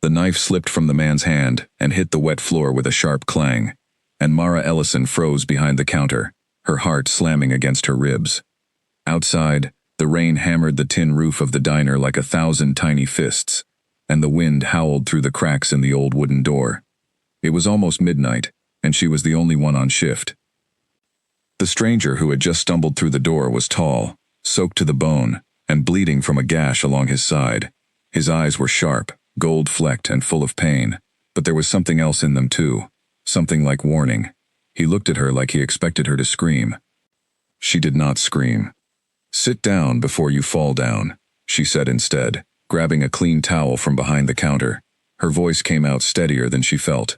The knife slipped from the man's hand and hit the wet floor with a sharp clang, and Mara Ellison froze behind the counter, her heart slamming against her ribs. Outside, the rain hammered the tin roof of the diner like 1,000 tiny fists, and the wind howled through the cracks in the old wooden door. It was almost midnight, and she was the only one on shift. The stranger who had just stumbled through the door was tall, soaked to the bone, and bleeding from a gash along his side. His eyes were sharp, gold-flecked and full of pain, but there was something else in them too, something like warning. He looked at her like he expected her to scream. She did not scream. "Sit down before you fall down," she said instead, grabbing a clean towel from behind the counter. Her voice came out steadier than she felt.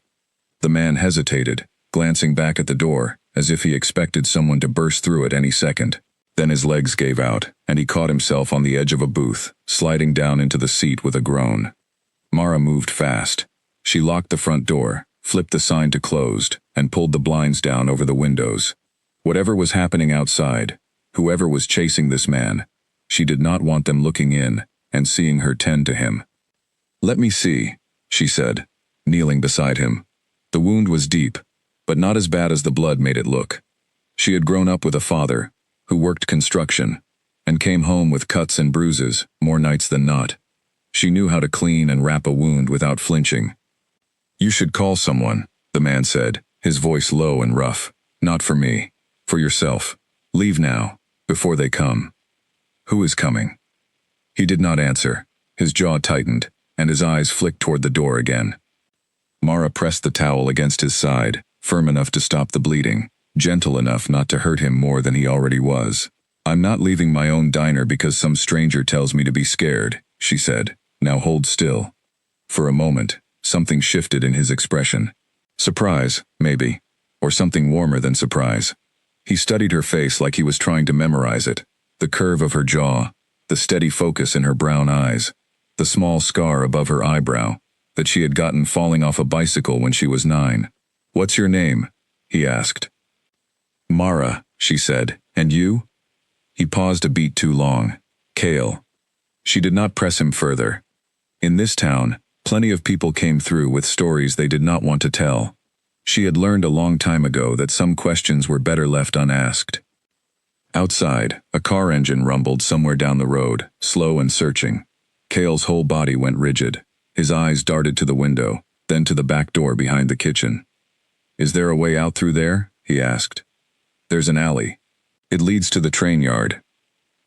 The man hesitated, glancing back at the door, as if he expected someone to burst through at any second. Then his legs gave out, and he caught himself on the edge of a booth, sliding down into the seat with a groan. Mara moved fast. She locked the front door, flipped the sign to closed, and pulled the blinds down over the windows. Whatever was happening outside, whoever was chasing this man, she did not want them looking in and seeing her tend to him. "Let me see," she said, kneeling beside him. The wound was deep, but not as bad as the blood made it look. She had grown up with a father who worked construction and came home with cuts and bruises more nights than not. She knew how to clean and wrap a wound without flinching. "You should call someone," the man said, his voice low and rough. "Not for me. For yourself. Leave now, before they come." "Who is coming?" He did not answer. His jaw tightened, and his eyes flicked toward the door again. Mara pressed the towel against his side, firm enough to stop the bleeding, gentle enough not to hurt him more than he already was. "I'm not leaving my own diner because some stranger tells me to be scared," she said. "Now hold still." For a moment, something shifted in his expression. Surprise, maybe, or something warmer than surprise. He studied her face like he was trying to memorize it, the curve of her jaw, the steady focus in her brown eyes, the small scar above her eyebrow that she had gotten falling off a bicycle when she was 9. "What's your name?" he asked. "Mara," she said. "And you?" He paused a beat too long. "Cale." She did not press him further. In this town, plenty of people came through with stories they did not want to tell. She had learned a long time ago that some questions were better left unasked. Outside, a car engine rumbled somewhere down the road, slow and searching. Cale's whole body went rigid. His eyes darted to the window, then to the back door behind the kitchen. "Is there a way out through there?" he asked. "There's an alley. It leads to the train yard."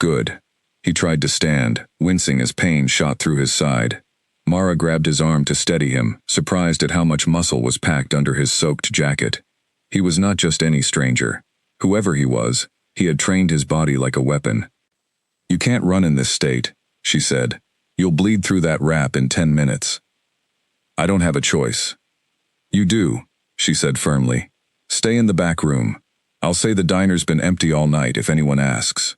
"Good." He tried to stand, wincing as pain shot through his side. Mara grabbed his arm to steady him, surprised at how much muscle was packed under his soaked jacket. He was not just any stranger. Whoever he was, he had trained his body like a weapon. "You can't run in this state," she said. "You'll bleed through that wrap in 10 minutes. "I don't have a choice." "You do," she said firmly. "Stay in the back room. I'll say the diner's been empty all night if anyone asks."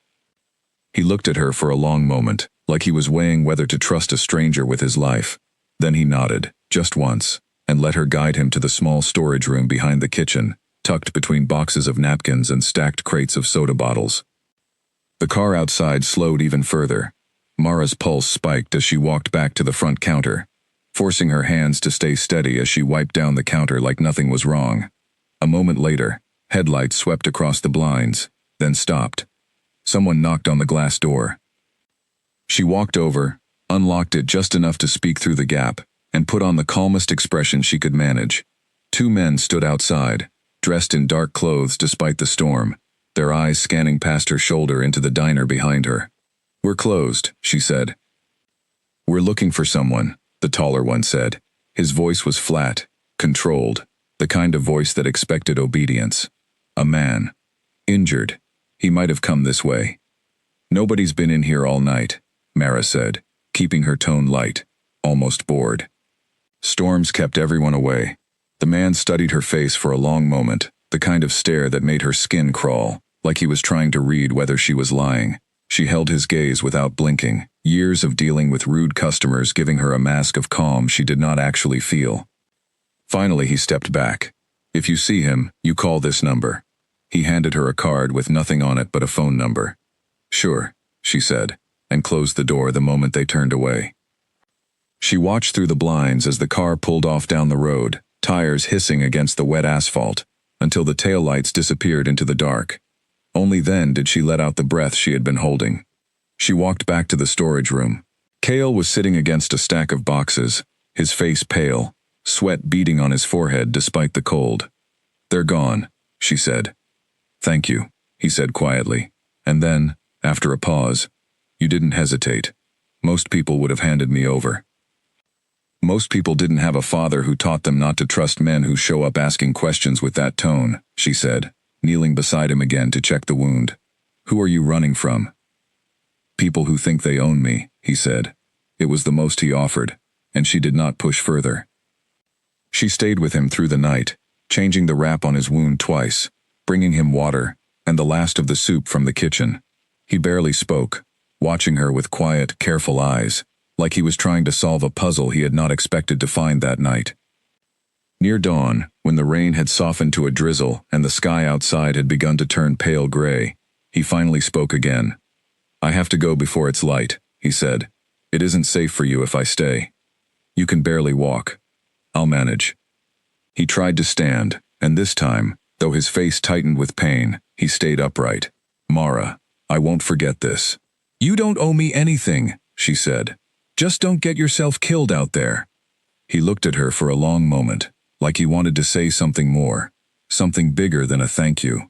He looked at her for a long moment, like he was weighing whether to trust a stranger with his life. Then he nodded, just once, and let her guide him to the small storage room behind the kitchen, tucked between boxes of napkins and stacked crates of soda bottles. The car outside slowed even further. Mara's pulse spiked as she walked back to the front counter, forcing her hands to stay steady as she wiped down the counter like nothing was wrong. A moment later, headlights swept across the blinds, then stopped. Someone knocked on the glass door. She walked over, unlocked it just enough to speak through the gap, and put on the calmest expression she could manage. 2 men stood outside, dressed in dark clothes despite the storm, their eyes scanning past her shoulder into the diner behind her. "We're closed," she said. "We're looking for someone," the taller one said. His voice was flat, controlled, the kind of voice that expected obedience. "A man. Injured. He might have come this way." "Nobody's been in here all night," Mara said, keeping her tone light, almost bored. "Storms kept everyone away." The man studied her face for a long moment, the kind of stare that made her skin crawl, like he was trying to read whether she was lying. She held his gaze without blinking, years of dealing with rude customers giving her a mask of calm she did not actually feel. Finally he stepped back. "If you see him, you call this number." He handed her a card with nothing on it but a phone number. "Sure," she said, and closed the door the moment they turned away. She watched through the blinds as the car pulled off down the road, tires hissing against the wet asphalt, until the taillights disappeared into the dark. Only then did she let out the breath she had been holding. She walked back to the storage room. Cale was sitting against a stack of boxes, his face pale, sweat beading on his forehead despite the cold. "They're gone," she said. "Thank you," he said quietly. And then, after a pause, "You didn't hesitate. Most people would have handed me over." Most people didn't have a father who taught them not to trust men who show up asking questions with that tone, she said, kneeling beside him again to check the wound. "Who are you running from?" "People who think they own me," he said. It was the most he offered, and she did not push further. She stayed with him through the night, changing the wrap on his wound twice, bringing him water, and the last of the soup from the kitchen. He barely spoke, watching her with quiet, careful eyes, like he was trying to solve a puzzle he had not expected to find that night. Near dawn, when the rain had softened to a drizzle and the sky outside had begun to turn pale gray, he finally spoke again. "I have to go before it's light," he said. "It isn't safe for you if I stay. You can barely walk. I'll manage." He tried to stand, and this time, though his face tightened with pain, he stayed upright. "Mara, I won't forget this." "You don't owe me anything," she said. "Just don't get yourself killed out there." He looked at her for a long moment, like he wanted to say something more, something bigger than a thank you.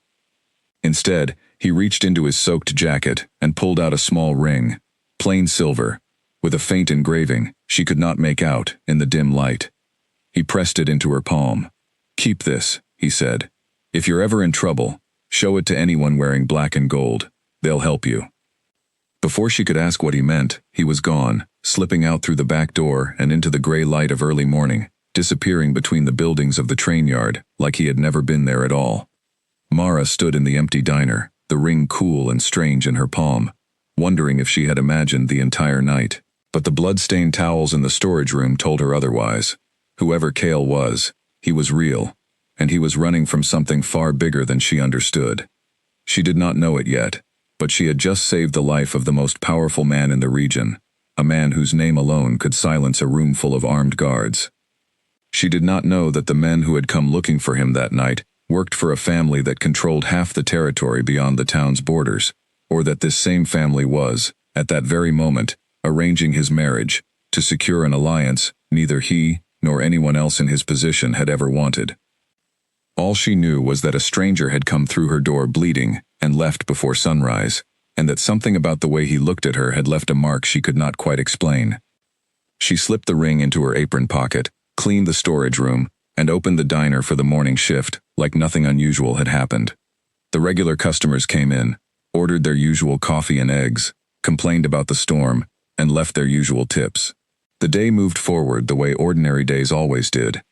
Instead, he reached into his soaked jacket and pulled out a small ring, plain silver, with a faint engraving she could not make out in the dim light. He pressed it into her palm. "Keep this," he said. "If you're ever in trouble, show it to anyone wearing black and gold. They'll help you." Before she could ask what he meant, he was gone, slipping out through the back door and into the gray light of early morning, disappearing between the buildings of the train yard like he had never been there at all. Mara stood in the empty diner, the ring cool and strange in her palm, wondering if she had imagined the entire night. But the blood-stained towels in the storage room told her otherwise. Whoever Cale was, he was real, and he was running from something far bigger than she understood. She did not know it yet, but she had just saved the life of the most powerful man in the region, a man whose name alone could silence a room full of armed guards. She did not know that the men who had come looking for him that night worked for a family that controlled half the territory beyond the town's borders, or that this same family was, at that very moment, arranging his marriage, to secure an alliance neither he nor anyone else in his position had ever wanted. All she knew was that a stranger had come through her door bleeding and left before sunrise, and that something about the way he looked at her had left a mark she could not quite explain. She slipped the ring into her apron pocket, cleaned the storage room, and opened the diner for the morning shift like nothing unusual had happened. The regular customers came in, ordered their usual coffee and eggs, complained about the storm, and left their usual tips. The day moved forward the way ordinary days always did.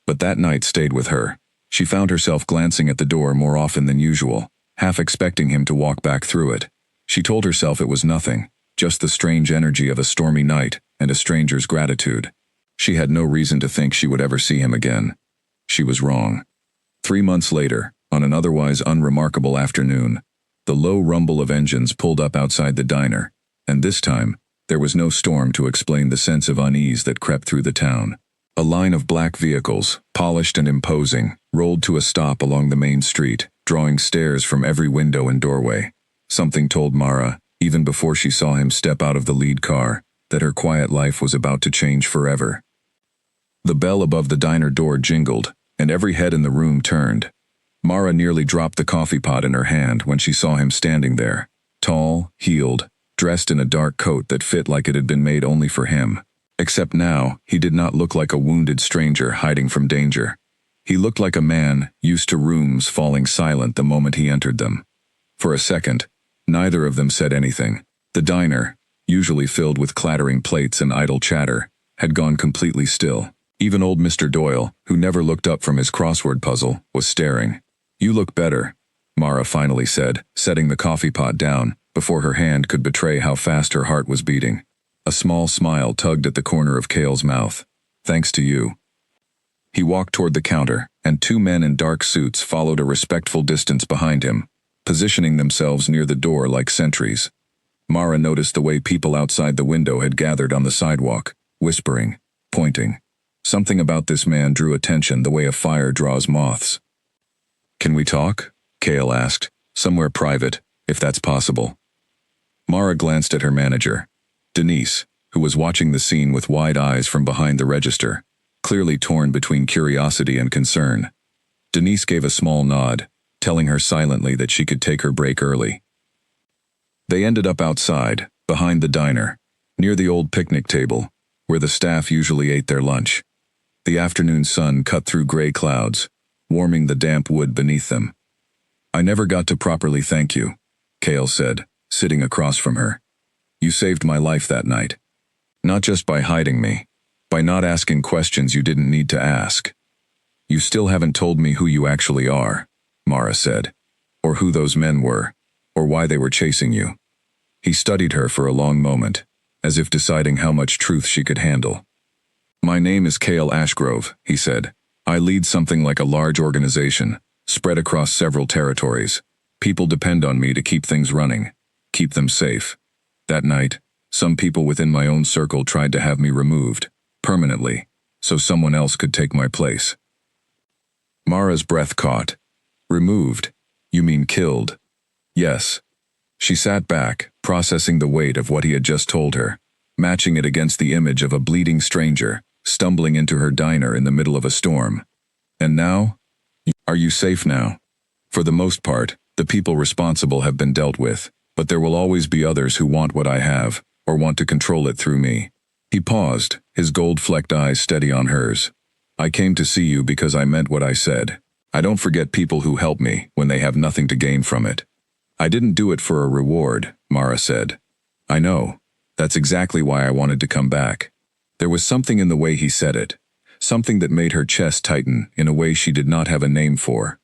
But that night stayed with her. She found herself glancing at the door more often than usual, half expecting him to walk back through it. She told herself it was nothing, just the strange energy of a stormy night and a stranger's gratitude. She had no reason to think she would ever see him again. She was wrong. 3 months later, on an otherwise unremarkable afternoon, the low rumble of engines pulled up outside the diner, and this time, there was no storm to explain the sense of unease that crept through the town. A line of black vehicles, polished and imposing, rolled to a stop along the main street, drawing stares from every window and doorway. Something told Mara, even before she saw him step out of the lead car, that her quiet life was about to change forever. The bell above the diner door jingled, and every head in the room turned. Mara nearly dropped the coffee pot in her hand when she saw him standing there, tall, heeled, dressed in a dark coat that fit like it had been made only for him. Except now, he did not look like a wounded stranger hiding from danger. He looked like a man used to rooms falling silent the moment he entered them. For a second, neither of them said anything. The diner, usually filled with clattering plates and idle chatter, had gone completely still. Even old Mr. Doyle, who never looked up from his crossword puzzle, was staring. "You look better," Mara finally said, setting the coffee pot down, before her hand could betray how fast her heart was beating. A small smile tugged at the corner of Cale's mouth. "Thanks to you." He walked toward the counter, and 2 men in dark suits followed a respectful distance behind him, positioning themselves near the door like sentries. Mara noticed the way people outside the window had gathered on the sidewalk, whispering, pointing. Something about this man drew attention the way a fire draws moths. "Can we talk?" Cale asked. "Somewhere private, if that's possible." Mara glanced at her manager, Denise, who was watching the scene with wide eyes from behind the register, clearly torn between curiosity and concern. Denise gave a small nod, telling her silently that she could take her break early. They ended up outside, behind the diner, near the old picnic table, where the staff usually ate their lunch. The afternoon sun cut through gray clouds, warming the damp wood beneath them. "I never got to properly thank you," Cale said, sitting across from her. "You saved my life that night. Not just by hiding me, by not asking questions you didn't need to ask." "You still haven't told me who you actually are," Mara said, "or who those men were, or why they were chasing you." He studied her for a long moment, as if deciding how much truth she could handle. "My name is Cale Ashgrove," he said. "I lead something like a large organization, spread across several territories. People depend on me to keep things running, keep them safe. That night, some people within my own circle tried to have me removed, permanently, so someone else could take my place." Mara's breath caught. "Removed? You mean killed?" "Yes." She sat back, processing the weight of what he had just told her, matching it against the image of a bleeding stranger, stumbling into her diner in the middle of a storm. "And now? Are you safe now?" "For the most part, the people responsible have been dealt with, but there will always be others who want what I have, or want to control it through me." He paused, his gold-flecked eyes steady on hers. "I came to see you because I meant what I said. I don't forget people who help me when they have nothing to gain from it." "I didn't do it for a reward," Mara said. "I know. That's exactly why I wanted to come back." There was something in the way he said it, something that made her chest tighten in a way she did not have a name for.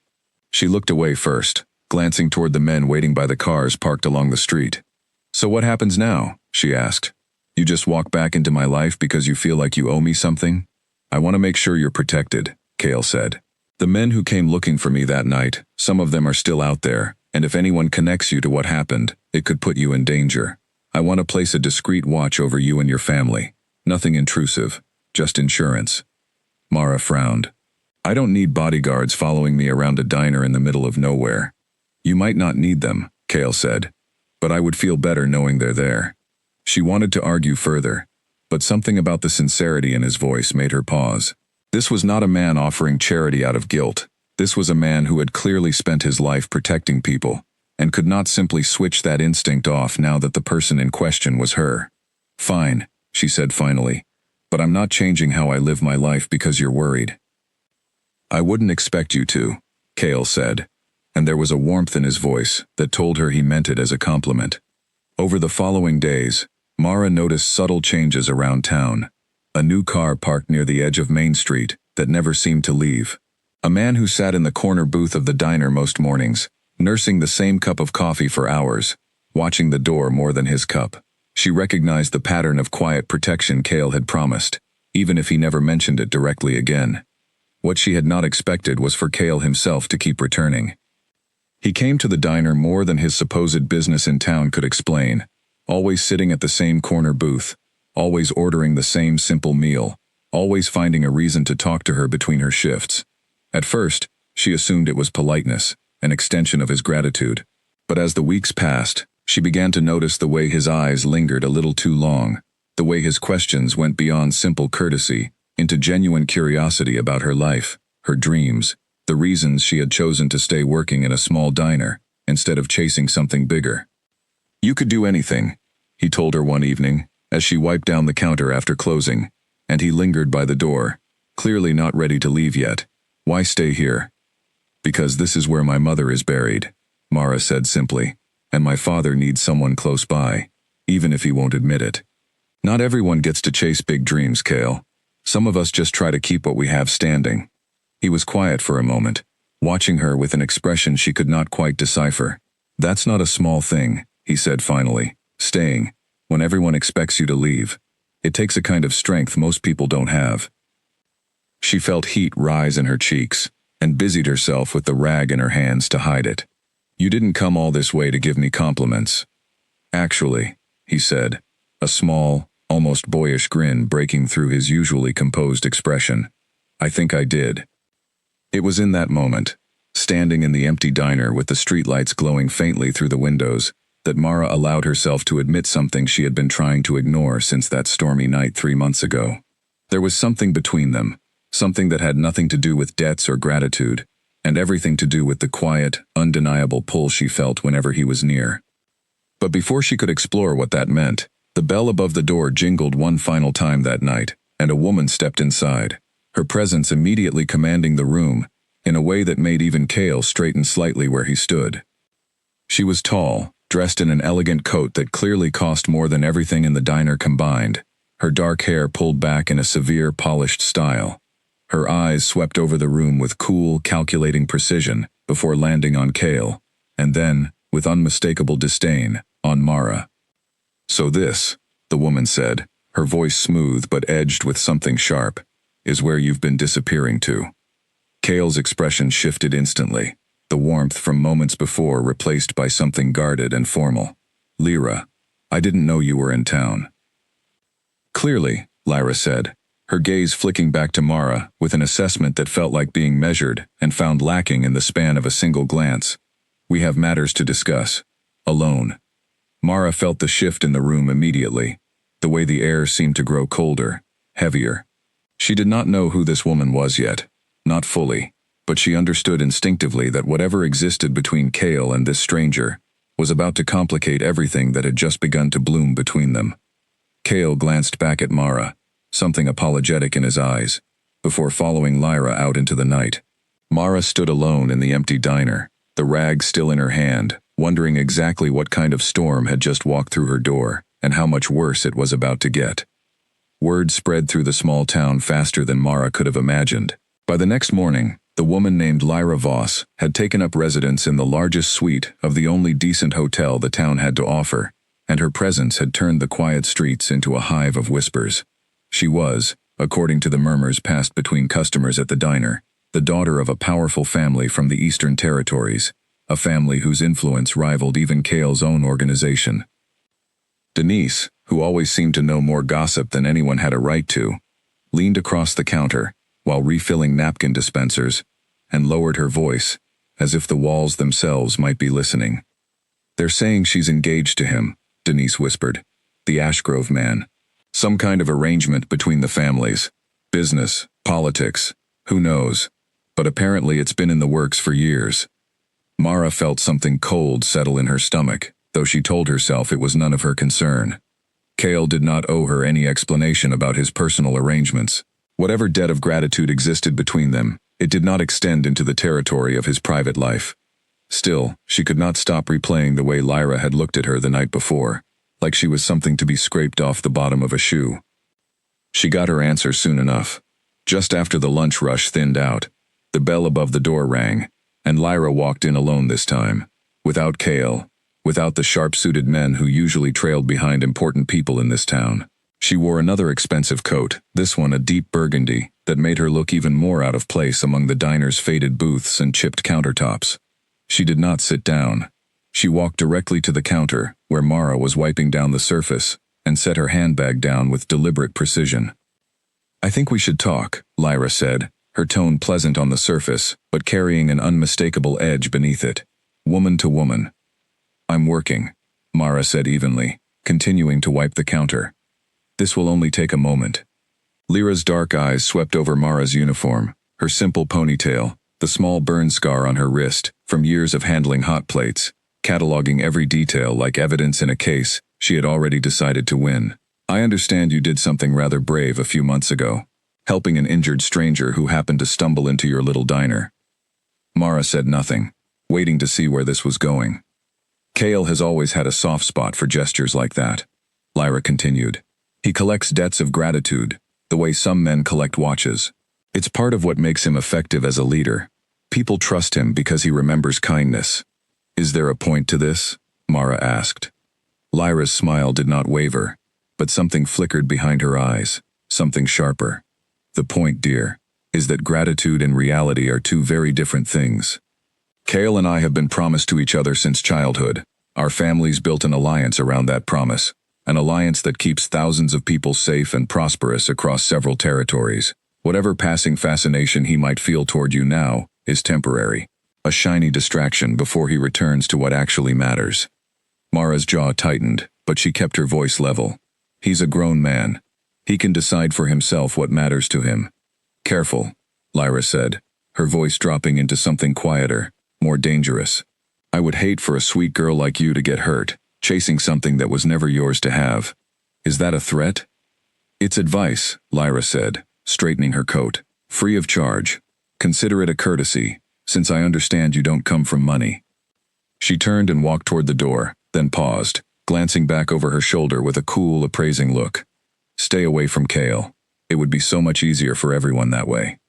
She looked away first, glancing toward the men waiting by the cars parked along the street. "So what happens now?" she asked. "You just walk back into my life because you feel like you owe me something?" "I want to make sure you're protected," Cale said. "The men who came looking for me that night, some of them are still out there, and if anyone connects you to what happened, it could put you in danger. I want to place a discreet watch over you and your family. Nothing intrusive, just insurance." Mara frowned. "I don't need bodyguards following me around a diner in the middle of nowhere." "You might not need them," Cale said, "but I would feel better knowing they're there." She wanted to argue further, but something about the sincerity in his voice made her pause. This was not a man offering charity out of guilt. This was a man who had clearly spent his life protecting people, and could not simply switch that instinct off now that the person in question was her. "Fine," she said finally, "but I'm not changing how I live my life because you're worried." "I wouldn't expect you to," Cale said, and there was a warmth in his voice that told her he meant it as a compliment. Over the following days, Mara noticed subtle changes around town. A new car parked near the edge of Main Street that never seemed to leave. A man who sat in the corner booth of the diner most mornings, nursing the same cup of coffee for hours, watching the door more than his cup. She recognized the pattern of quiet protection Cale had promised, even if he never mentioned it directly again. What she had not expected was for Cale himself to keep returning. He came to the diner more than his supposed business in town could explain, always sitting at the same corner booth, always ordering the same simple meal, always finding a reason to talk to her between her shifts. At first, she assumed it was politeness, an extension of his gratitude. But as the weeks passed, she began to notice the way his eyes lingered a little too long, the way his questions went beyond simple courtesy into genuine curiosity about her life, her dreams, the reasons she had chosen to stay working in a small diner instead of chasing something bigger. "You could do anything," he told her one evening, as she wiped down the counter after closing, and he lingered by the door, clearly not ready to leave yet. "Why stay here?" "Because this is where my mother is buried," Mara said simply, "and my father needs someone close by, even if he won't admit it." "Not everyone gets to chase big dreams, Cale. Some of us just try to keep what we have standing." He was quiet for a moment, watching her with an expression she could not quite decipher. "That's not a small thing," he said finally, "staying, when everyone expects you to leave. It takes a kind of strength most people don't have." She felt heat rise in her cheeks, and busied herself with the rag in her hands to hide it. "You didn't come all this way to give me compliments." "Actually," he said, a small, almost boyish grin breaking through his usually composed expression. "I think I did." It was in that moment, standing in the empty diner with the streetlights glowing faintly through the windows, that Mara allowed herself to admit something she had been trying to ignore since that stormy night 3 months ago. There was something between them, something that had nothing to do with debts or gratitude, and everything to do with the quiet, undeniable pull she felt whenever he was near. But before she could explore what that meant, the bell above the door jingled one final time that night, and a woman stepped inside, her presence immediately commanding the room, in a way that made even Cale straighten slightly where he stood. She was tall, dressed in an elegant coat that clearly cost more than everything in the diner combined, her dark hair pulled back in a severe, polished style. Her eyes swept over the room with cool, calculating precision before landing on Cale, and then, with unmistakable disdain, on Mara. "So this," the woman said, her voice smooth but edged with something sharp, "is where you've been disappearing to." Cale's expression shifted instantly, the warmth from moments before replaced by something guarded and formal. "Lyra, I didn't know you were in town." "Clearly," Lyra said, her gaze flicking back to Mara with an assessment that felt like being measured and found lacking in the span of a single glance. "We have matters to discuss. Alone." Mara felt the shift in the room immediately, the way the air seemed to grow colder, heavier. She did not know who this woman was yet, not fully, but she understood instinctively that whatever existed between Cale and this stranger was about to complicate everything that had just begun to bloom between them. Cale glanced back at Mara, something apologetic in his eyes, before following Lyra out into the night. Mara stood alone in the empty diner, the rag still in her hand, wondering exactly what kind of storm had just walked through her door, and how much worse it was about to get. Word spread through the small town faster than Mara could have imagined. By the next morning, the woman named Lyra Voss had taken up residence in the largest suite of the only decent hotel the town had to offer, and her presence had turned the quiet streets into a hive of whispers. She was, according to the murmurs passed between customers at the diner, the daughter of a powerful family from the Eastern Territories, a family whose influence rivaled even Cale's own organization. Denise, who always seemed to know more gossip than anyone had a right to, leaned across the counter while refilling napkin dispensers, and lowered her voice, as if the walls themselves might be listening. "They're saying she's engaged to him," Denise whispered. "The Ashgrove man. Some kind of arrangement between the families. Business, politics, who knows? But apparently it's been in the works for years." Mara felt something cold settle in her stomach, though she told herself it was none of her concern. Cale did not owe her any explanation about his personal arrangements. Whatever debt of gratitude existed between them, it did not extend into the territory of his private life. Still, she could not stop replaying the way Lyra had looked at her the night before, like she was something to be scraped off the bottom of a shoe. She got her answer soon enough. Just after the lunch rush thinned out, the bell above the door rang, and Lyra walked in alone this time, without Cale, without the sharp-suited men who usually trailed behind important people in this town. She wore another expensive coat, this one a deep burgundy, that made her look even more out of place among the diner's faded booths and chipped countertops. She did not sit down. She walked directly to the counter, where Mara was wiping down the surface, and set her handbag down with deliberate precision. "I think we should talk," Lyra said, her tone pleasant on the surface, but carrying an unmistakable edge beneath it. Woman to woman. "I'm working," Mara said evenly, continuing to wipe the counter. "This will only take a moment." Lyra's dark eyes swept over Mara's uniform, her simple ponytail, the small burn scar on her wrist from years of handling hot plates, cataloging every detail like evidence in a case she had already decided to win. "I understand you did something rather brave a few months ago, helping an injured stranger who happened to stumble into your little diner." Mara said nothing, waiting to see where this was going. "Cale has always had a soft spot for gestures like that," Lyra continued. "He collects debts of gratitude, the way some men collect watches. It's part of what makes him effective as a leader. People trust him because he remembers kindness." "Is there a point to this?" Mara asked. Lyra's smile did not waver, but something flickered behind her eyes, something sharper. "The point, dear, is that gratitude and reality are two very different things. Cale and I have been promised to each other since childhood. Our families built an alliance around that promise. an alliance that keeps thousands of people safe and prosperous across several territories. Whatever passing fascination he might feel toward you now is temporary, a shiny distraction before he returns to what actually matters. Mara's jaw tightened, but she kept her voice level. He's a grown man. He can decide for himself what matters to him. Careful, Lyra said, her voice dropping into something quieter, more dangerous. I would hate for a sweet girl like you to get hurt, chasing something that was never yours to have. Is that a threat? It's advice, Lyra said, straightening her coat. Free of charge. Consider it a courtesy, since I understand you don't come from money. She turned and walked toward the door, then paused, glancing back over her shoulder with a cool, appraising look. Stay away from Kale. It would be so much easier for everyone that way.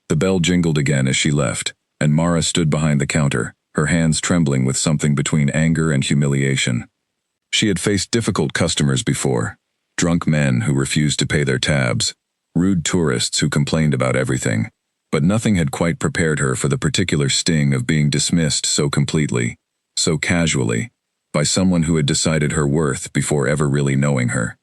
The bell jingled again as she left, and Mara stood behind the counter, her hands trembling with something between anger and humiliation. She had faced difficult customers before, drunk men who refused to pay their tabs, rude tourists who complained about everything, but nothing had quite prepared her for the particular sting of being dismissed so completely, so casually, by someone who had decided her worth before ever really knowing her.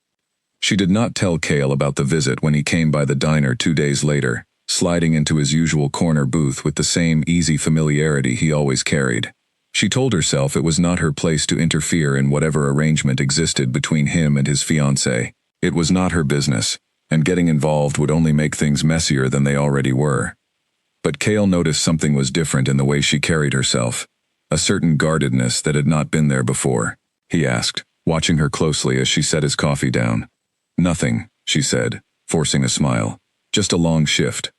She did not tell Kale about the visit when he came by the diner 2 days later, sliding into his usual corner booth with the same easy familiarity he always carried. She told herself it was not her place to interfere in whatever arrangement existed between him and his fiancée. It was not her business, and getting involved would only make things messier than they already were. But Kale noticed something was different in the way she carried herself, a certain guardedness that had not been there before. He asked, watching her closely as she set his coffee down. Nothing, she said, forcing a smile. Just a long shift.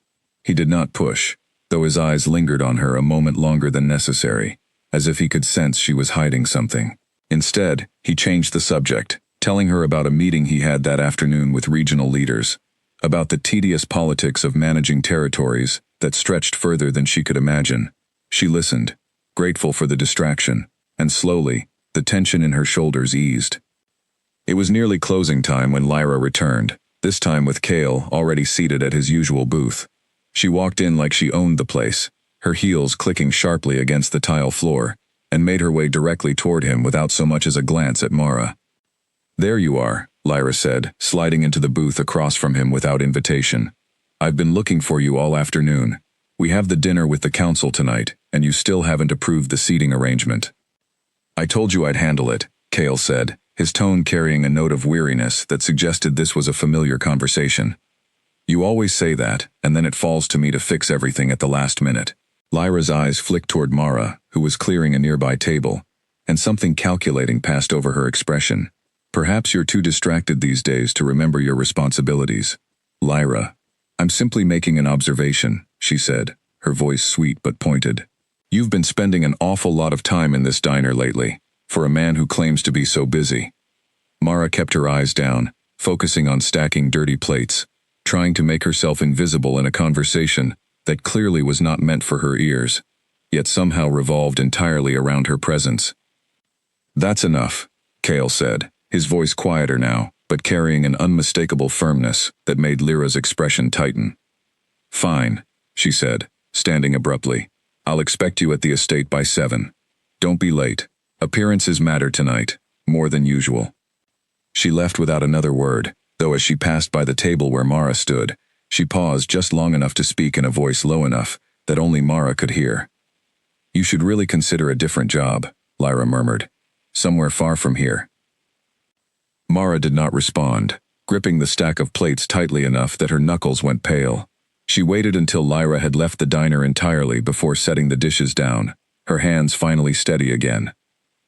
He did not push, though his eyes lingered on her a moment longer than necessary, as if he could sense she was hiding something. Instead, he changed the subject, telling her about a meeting he had that afternoon with regional leaders, about the tedious politics of managing territories that stretched further than she could imagine. She listened, grateful for the distraction, and slowly, the tension in her shoulders eased. It was nearly closing time when Lyra returned, this time with Kale already seated at his usual booth. She walked in like she owned the place, her heels clicking sharply against the tile floor, and made her way directly toward him without so much as a glance at Mara. There you are, Lyra said, sliding into the booth across from him without invitation. I've been looking for you all afternoon. We have the dinner with the council tonight, and you still haven't approved the seating arrangement. I told you I'd handle it, Kale said, his tone carrying a note of weariness that suggested this was a familiar conversation. You always say that, and then it falls to me to fix everything at the last minute. Lyra's eyes flicked toward Mara, who was clearing a nearby table, and something calculating passed over her expression. Perhaps you're too distracted these days to remember your responsibilities. Lyra, I'm simply making an observation, she said, her voice sweet but pointed. You've been spending an awful lot of time in this diner lately, for a man who claims to be so busy. Mara kept her eyes down, focusing on stacking dirty plates, trying to make herself invisible in a conversation that clearly was not meant for her ears, yet somehow revolved entirely around her presence. That's enough, Kale said, his voice quieter now, but carrying an unmistakable firmness that made Lyra's expression tighten. Fine, she said, standing abruptly. I'll expect you at the estate by 7. Don't be late. Appearances matter tonight, more than usual. She left without another word, though as she passed by the table where Mara stood, she paused just long enough to speak in a voice low enough that only Mara could hear. You should really consider a different job, Lyra murmured. Somewhere far from here. Mara did not respond, gripping the stack of plates tightly enough that her knuckles went pale. She waited until Lyra had left the diner entirely before setting the dishes down, her hands finally steady again.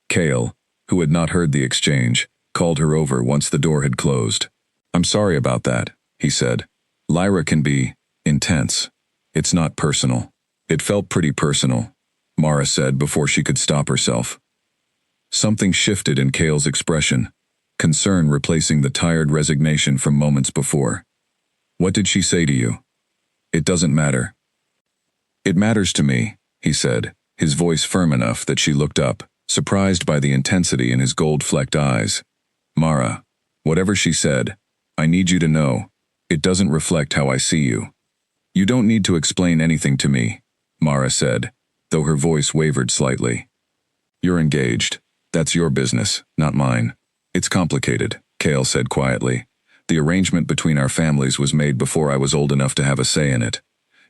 Kale, who had not heard the exchange, called her over once the door had closed. I'm sorry about that, he said. Lyra can be intense. It's not personal. It felt pretty personal, Mara said before she could stop herself. Something shifted in Kale's expression, concern replacing the tired resignation from moments before. What did she say to you? It doesn't matter. It matters to me, he said, his voice firm enough that she looked up, surprised by the intensity in his gold-flecked eyes. Mara, whatever she said, I need you to know, it doesn't reflect how I see you. You don't need to explain anything to me, Mara said, though her voice wavered slightly. You're engaged. That's your business, not mine. It's complicated, Cale said quietly. "The arrangement between our families was made before I was old enough to have a say in it.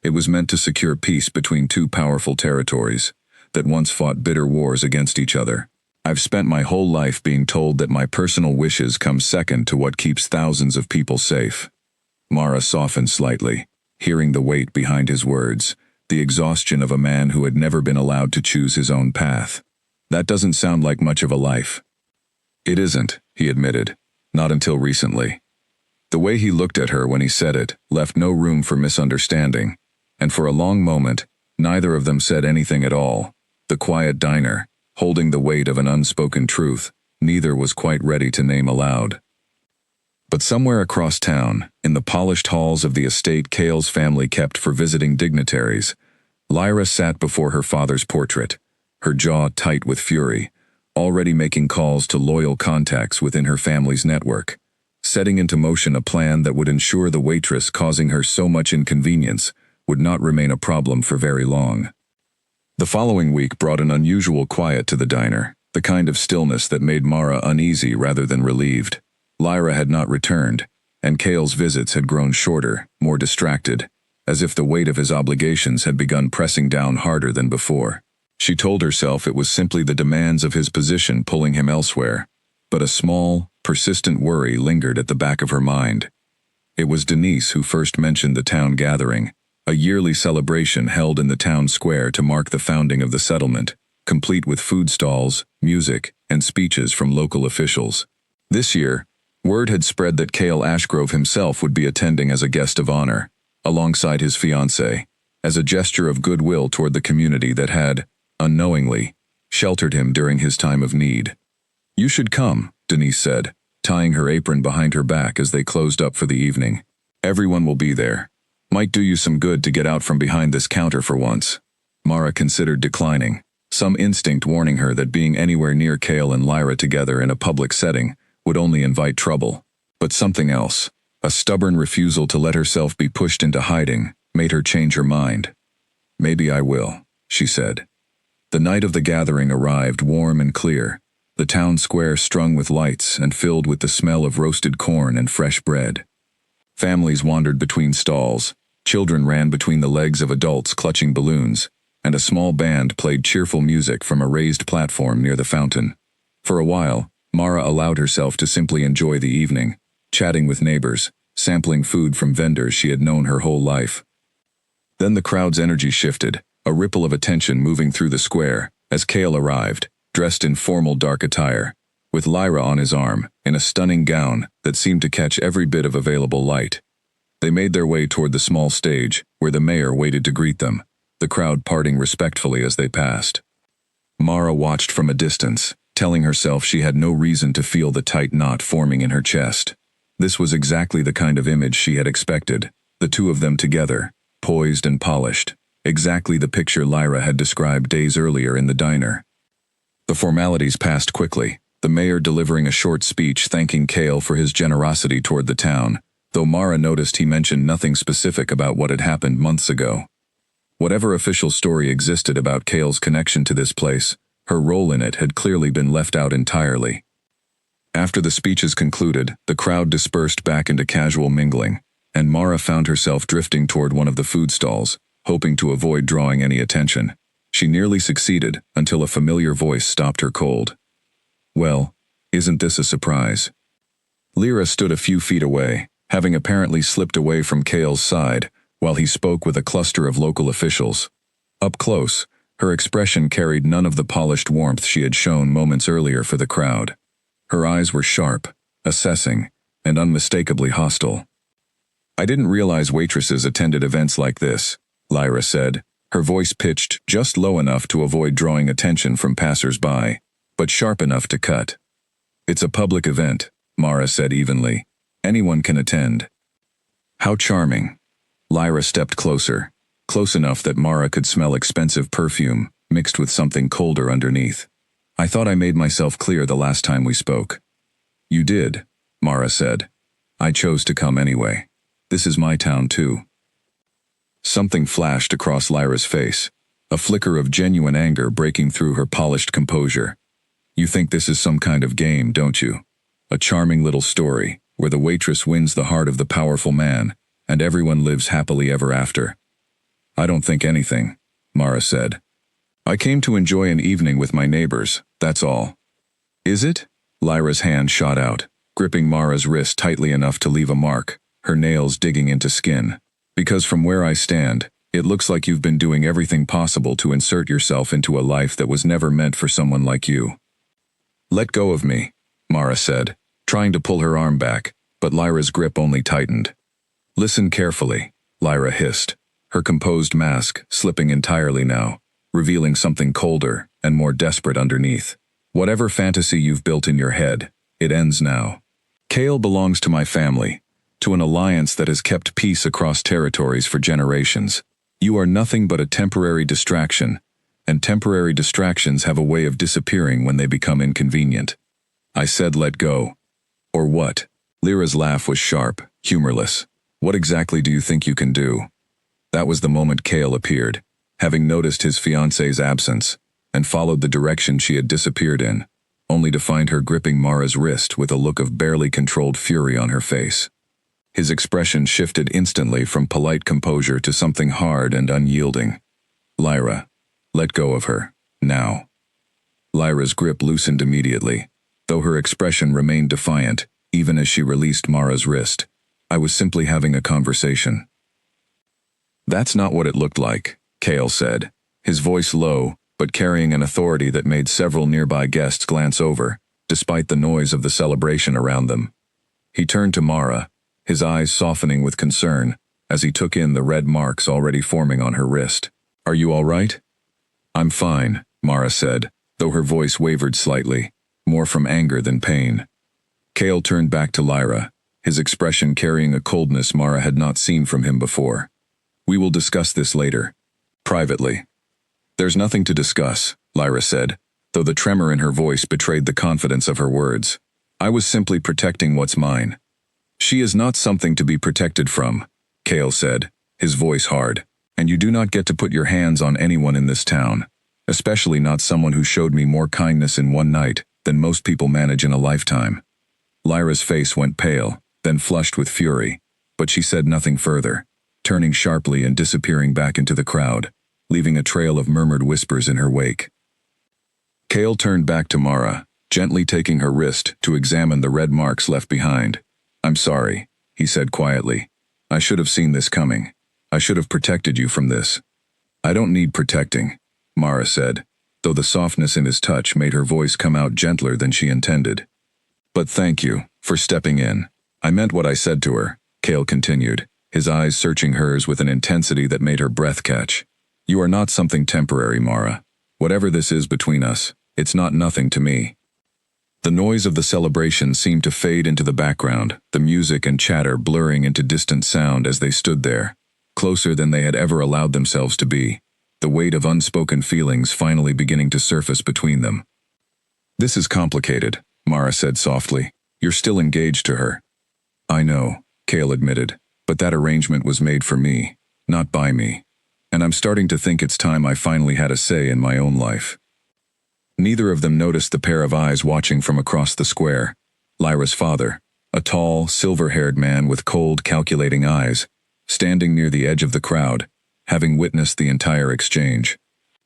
It was meant to secure peace between two powerful territories that once fought bitter wars against each other. I've spent my whole life being told that my personal wishes come second to what keeps thousands of people safe." Mara softened slightly, hearing the weight behind his words, the exhaustion of a man who had never been allowed to choose his own path. "That doesn't sound like much of a life." "It isn't," he admitted. "Not until recently." The way he looked at her when he said it left no room for misunderstanding, and for a long moment, neither of them said anything at all. The quiet diner, holding the weight of an unspoken truth, neither was quite ready to name aloud. But somewhere across town, in the polished halls of the estate Cale's family kept for visiting dignitaries, Lyra sat before her father's portrait, her jaw tight with fury, already making calls to loyal contacts within her family's network, setting into motion a plan that would ensure the waitress causing her so much inconvenience would not remain a problem for very long. The following week brought an unusual quiet to the diner, the kind of stillness that made Mara uneasy rather than relieved. Lyra had not returned, and Cale's visits had grown shorter, more distracted, as if the weight of his obligations had begun pressing down harder than before. She told herself it was simply the demands of his position pulling him elsewhere, but a small, persistent worry lingered at the back of her mind. It was Denise who first mentioned the town gathering, a yearly celebration held in the town square to mark the founding of the settlement, complete with food stalls, music, and speeches from local officials. This year, word had spread that Cale Ashgrove himself would be attending as a guest of honor, alongside his fiancée, as a gesture of goodwill toward the community that had, unknowingly, sheltered him during his time of need. "You should come," Denise said, tying her apron behind her back as they closed up for the evening. "Everyone will be there. Might do you some good to get out from behind this counter for once." Mara considered declining, some instinct warning her that being anywhere near Cale and Lyra together in a public setting would only invite trouble. But something else, a stubborn refusal to let herself be pushed into hiding, made her change her mind. "Maybe I will," she said. The night of the gathering arrived warm and clear, the town square strung with lights and filled with the smell of roasted corn and fresh bread. Families wandered between stalls, children ran between the legs of adults clutching balloons, and a small band played cheerful music from a raised platform near the fountain. For a while, Mara allowed herself to simply enjoy the evening, chatting with neighbors, sampling food from vendors she had known her whole life. Then the crowd's energy shifted, a ripple of attention moving through the square, as Cale arrived, dressed in formal dark attire, with Lyra on his arm, in a stunning gown that seemed to catch every bit of available light. They made their way toward the small stage, where the mayor waited to greet them, the crowd parting respectfully as they passed. Mara watched from a distance, telling herself she had no reason to feel the tight knot forming in her chest. This was exactly the kind of image she had expected, the two of them together, poised and polished, exactly the picture Lyra had described days earlier in the diner. The formalities passed quickly, the mayor delivering a short speech thanking Cale for his generosity toward the town, though Mara noticed he mentioned nothing specific about what had happened months ago. Whatever official story existed about Cale's connection to this place, her role in it had clearly been left out entirely. After the speeches concluded, the crowd dispersed back into casual mingling, and Mara found herself drifting toward one of the food stalls, hoping to avoid drawing any attention. She nearly succeeded until a familiar voice stopped her cold. "Well, isn't this a surprise?" Lyra stood a few feet away, having apparently slipped away from Cale's side, while he spoke with a cluster of local officials. Up close, her expression carried none of the polished warmth she had shown moments earlier for the crowd. Her eyes were sharp, assessing, and unmistakably hostile. "I didn't realize waitresses attended events like this," Lyra said, her voice pitched just low enough to avoid drawing attention from passers-by, but sharp enough to cut. "It's a public event," Mara said evenly. "Anyone can attend." "How charming." Lyra stepped closer, close enough that Mara could smell expensive perfume, mixed with something colder underneath. "I thought I made myself clear the last time we spoke." "You did," Mara said. "I chose to come anyway. This is my town too." Something flashed across Lyra's face, a flicker of genuine anger breaking through her polished composure. "You think this is some kind of game, don't you?" A charming little story, where the waitress wins the heart of the powerful man, and everyone lives happily ever after. I don't think anything, Mara said. I came to enjoy an evening with my neighbors, that's all. Is it? Lyra's hand shot out, gripping Mara's wrist tightly enough to leave a mark, her nails digging into skin. Because from where I stand, it looks like you've been doing everything possible to insert yourself into a life that was never meant for someone like you. Let go of me, Mara said, trying to pull her arm back, but Lyra's grip only tightened. Listen carefully, Lyra hissed, her composed mask slipping entirely now, revealing something colder and more desperate underneath. Whatever fantasy you've built in your head, it ends now. Kale belongs to my family, to an alliance that has kept peace across territories for generations. You are nothing but a temporary distraction, and temporary distractions have a way of disappearing when they become inconvenient. I said let go. Or what? Lyra's laugh was sharp, humorless. What exactly do you think you can do? That was the moment Kale appeared, having noticed his fiancée's absence, and followed the direction she had disappeared in, only to find her gripping Mara's wrist with a look of barely controlled fury on her face. His expression shifted instantly from polite composure to something hard and unyielding. Lyra, let go of her, now. Lyra's grip loosened immediately, though her expression remained defiant, even as she released Mara's wrist. I was simply having a conversation. That's not what it looked like, Kale said, his voice low, but carrying an authority that made several nearby guests glance over, despite the noise of the celebration around them. He turned to Mara, his eyes softening with concern, as he took in the red marks already forming on her wrist. Are you all right? I'm fine, Mara said, though her voice wavered slightly, more from anger than pain. Kale turned back to Lyra, his expression carrying a coldness Mara had not seen from him before. We will discuss this later. Privately. There's nothing to discuss, Lyra said, though the tremor in her voice betrayed the confidence of her words. I was simply protecting what's mine. She is not something to be protected from, Kale said, his voice hard, and you do not get to put your hands on anyone in this town, especially not someone who showed me more kindness in one night than most people manage in a lifetime. Lyra's face went pale, then flushed with fury, but she said nothing further, turning sharply and disappearing back into the crowd, leaving a trail of murmured whispers in her wake. Kale turned back to Mara, gently taking her wrist to examine the red marks left behind. I'm sorry, he said quietly. I should have seen this coming. I should have protected you from this. I don't need protecting, Mara said, though the softness in his touch made her voice come out gentler than she intended. But thank you for stepping in. I meant what I said to her, Kale continued, his eyes searching hers with an intensity that made her breath catch. You are not something temporary, Mara. Whatever this is between us, it's not nothing to me. The noise of the celebration seemed to fade into the background, the music and chatter blurring into distant sound as they stood there, closer than they had ever allowed themselves to be, the weight of unspoken feelings finally beginning to surface between them. This is complicated, Mara said softly. You're still engaged to her. I know, Kale admitted, but that arrangement was made for me, not by me. And I'm starting to think it's time I finally had a say in my own life. Neither of them noticed the pair of eyes watching from across the square. Lyra's father, a tall, silver-haired man with cold, calculating eyes, standing near the edge of the crowd, having witnessed the entire exchange.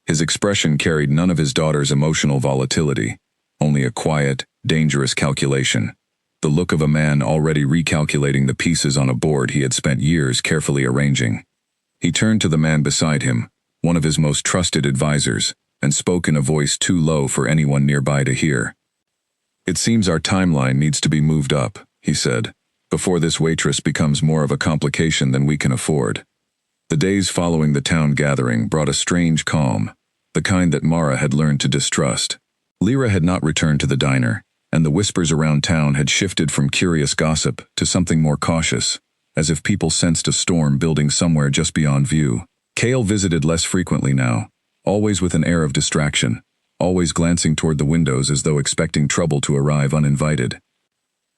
His expression carried none of his daughter's emotional volatility, only a quiet, dangerous calculation, the look of a man already recalculating the pieces on a board he had spent years carefully arranging. He turned to the man beside him, one of his most trusted advisors, and spoke in a voice too low for anyone nearby to hear. It seems our timeline needs to be moved up, he said, before this waitress becomes more of a complication than we can afford. The days following the town gathering brought a strange calm, the kind that Mara had learned to distrust. Lyra had not returned to the diner, and the whispers around town had shifted from curious gossip to something more cautious, as if people sensed a storm building somewhere just beyond view. Kale visited less frequently now, always with an air of distraction, always glancing toward the windows as though expecting trouble to arrive uninvited.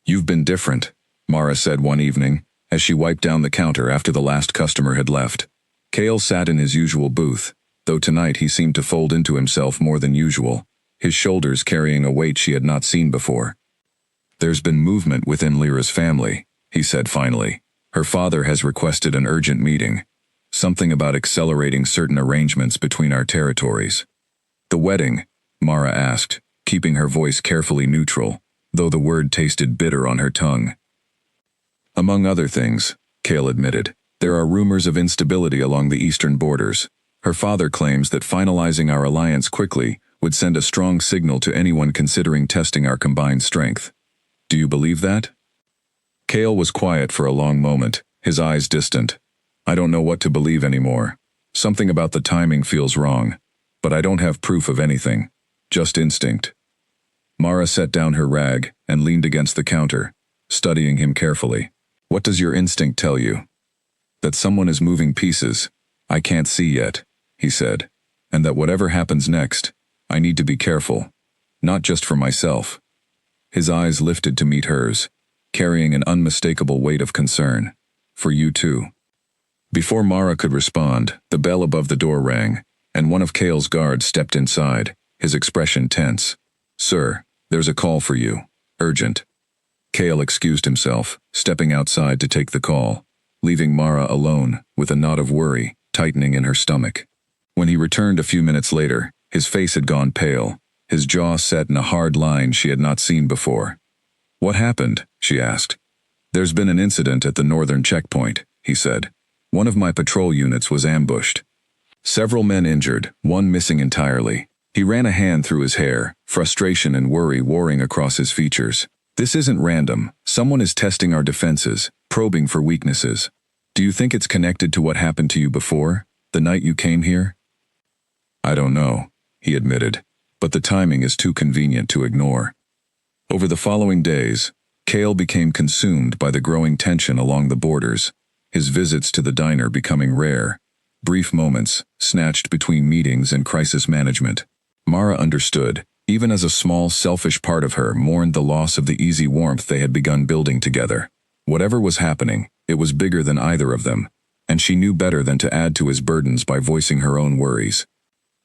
You've been different, Mara said one evening, as she wiped down the counter after the last customer had left. Kale sat in his usual booth, though tonight he seemed to fold into himself more than usual, his shoulders carrying a weight she had not seen before. There's been movement within Lyra's family, he said finally. Her father has requested an urgent meeting. Something about accelerating certain arrangements between our territories. The wedding? Mara asked, keeping her voice carefully neutral, though the word tasted bitter on her tongue. Among other things, Cale admitted, there are rumors of instability along the eastern borders. Her father claims that finalizing our alliance quickly would send a strong signal to anyone considering testing our combined strength. Do you believe that? Cale was quiet for a long moment, his eyes distant. I don't know what to believe anymore. Something about the timing feels wrong, but I don't have proof of anything. Just instinct. Mara set down her rag and leaned against the counter, studying him carefully. What does your instinct tell you? That someone is moving pieces. I can't see yet, he said, and that whatever happens next, I need to be careful, not just for myself. His eyes lifted to meet hers, carrying an unmistakable weight of concern. For you too. Before Mara could respond, the bell above the door rang, and one of Cale's guards stepped inside, his expression tense. Sir, there's a call for you. Urgent. Cale excused himself, stepping outside to take the call, leaving Mara alone, with a knot of worry tightening in her stomach. When he returned a few minutes later, his face had gone pale, his jaw set in a hard line she had not seen before. What happened? She asked. There's been an incident at the northern checkpoint, he said. One of my patrol units was ambushed. Several men injured, one missing entirely. He ran a hand through his hair, frustration and worry warring across his features. This isn't random. Someone is testing our defenses, probing for weaknesses. Do you think it's connected to what happened to you before, the night you came here? I don't know, he admitted, but the timing is too convenient to ignore. Over the following days, Cale became consumed by the growing tension along the borders, his visits to the diner becoming rare, brief moments snatched between meetings and crisis management. Mara understood, even as a small, selfish part of her mourned the loss of the easy warmth they had begun building together. Whatever was happening, it was bigger than either of them, and she knew better than to add to his burdens by voicing her own worries.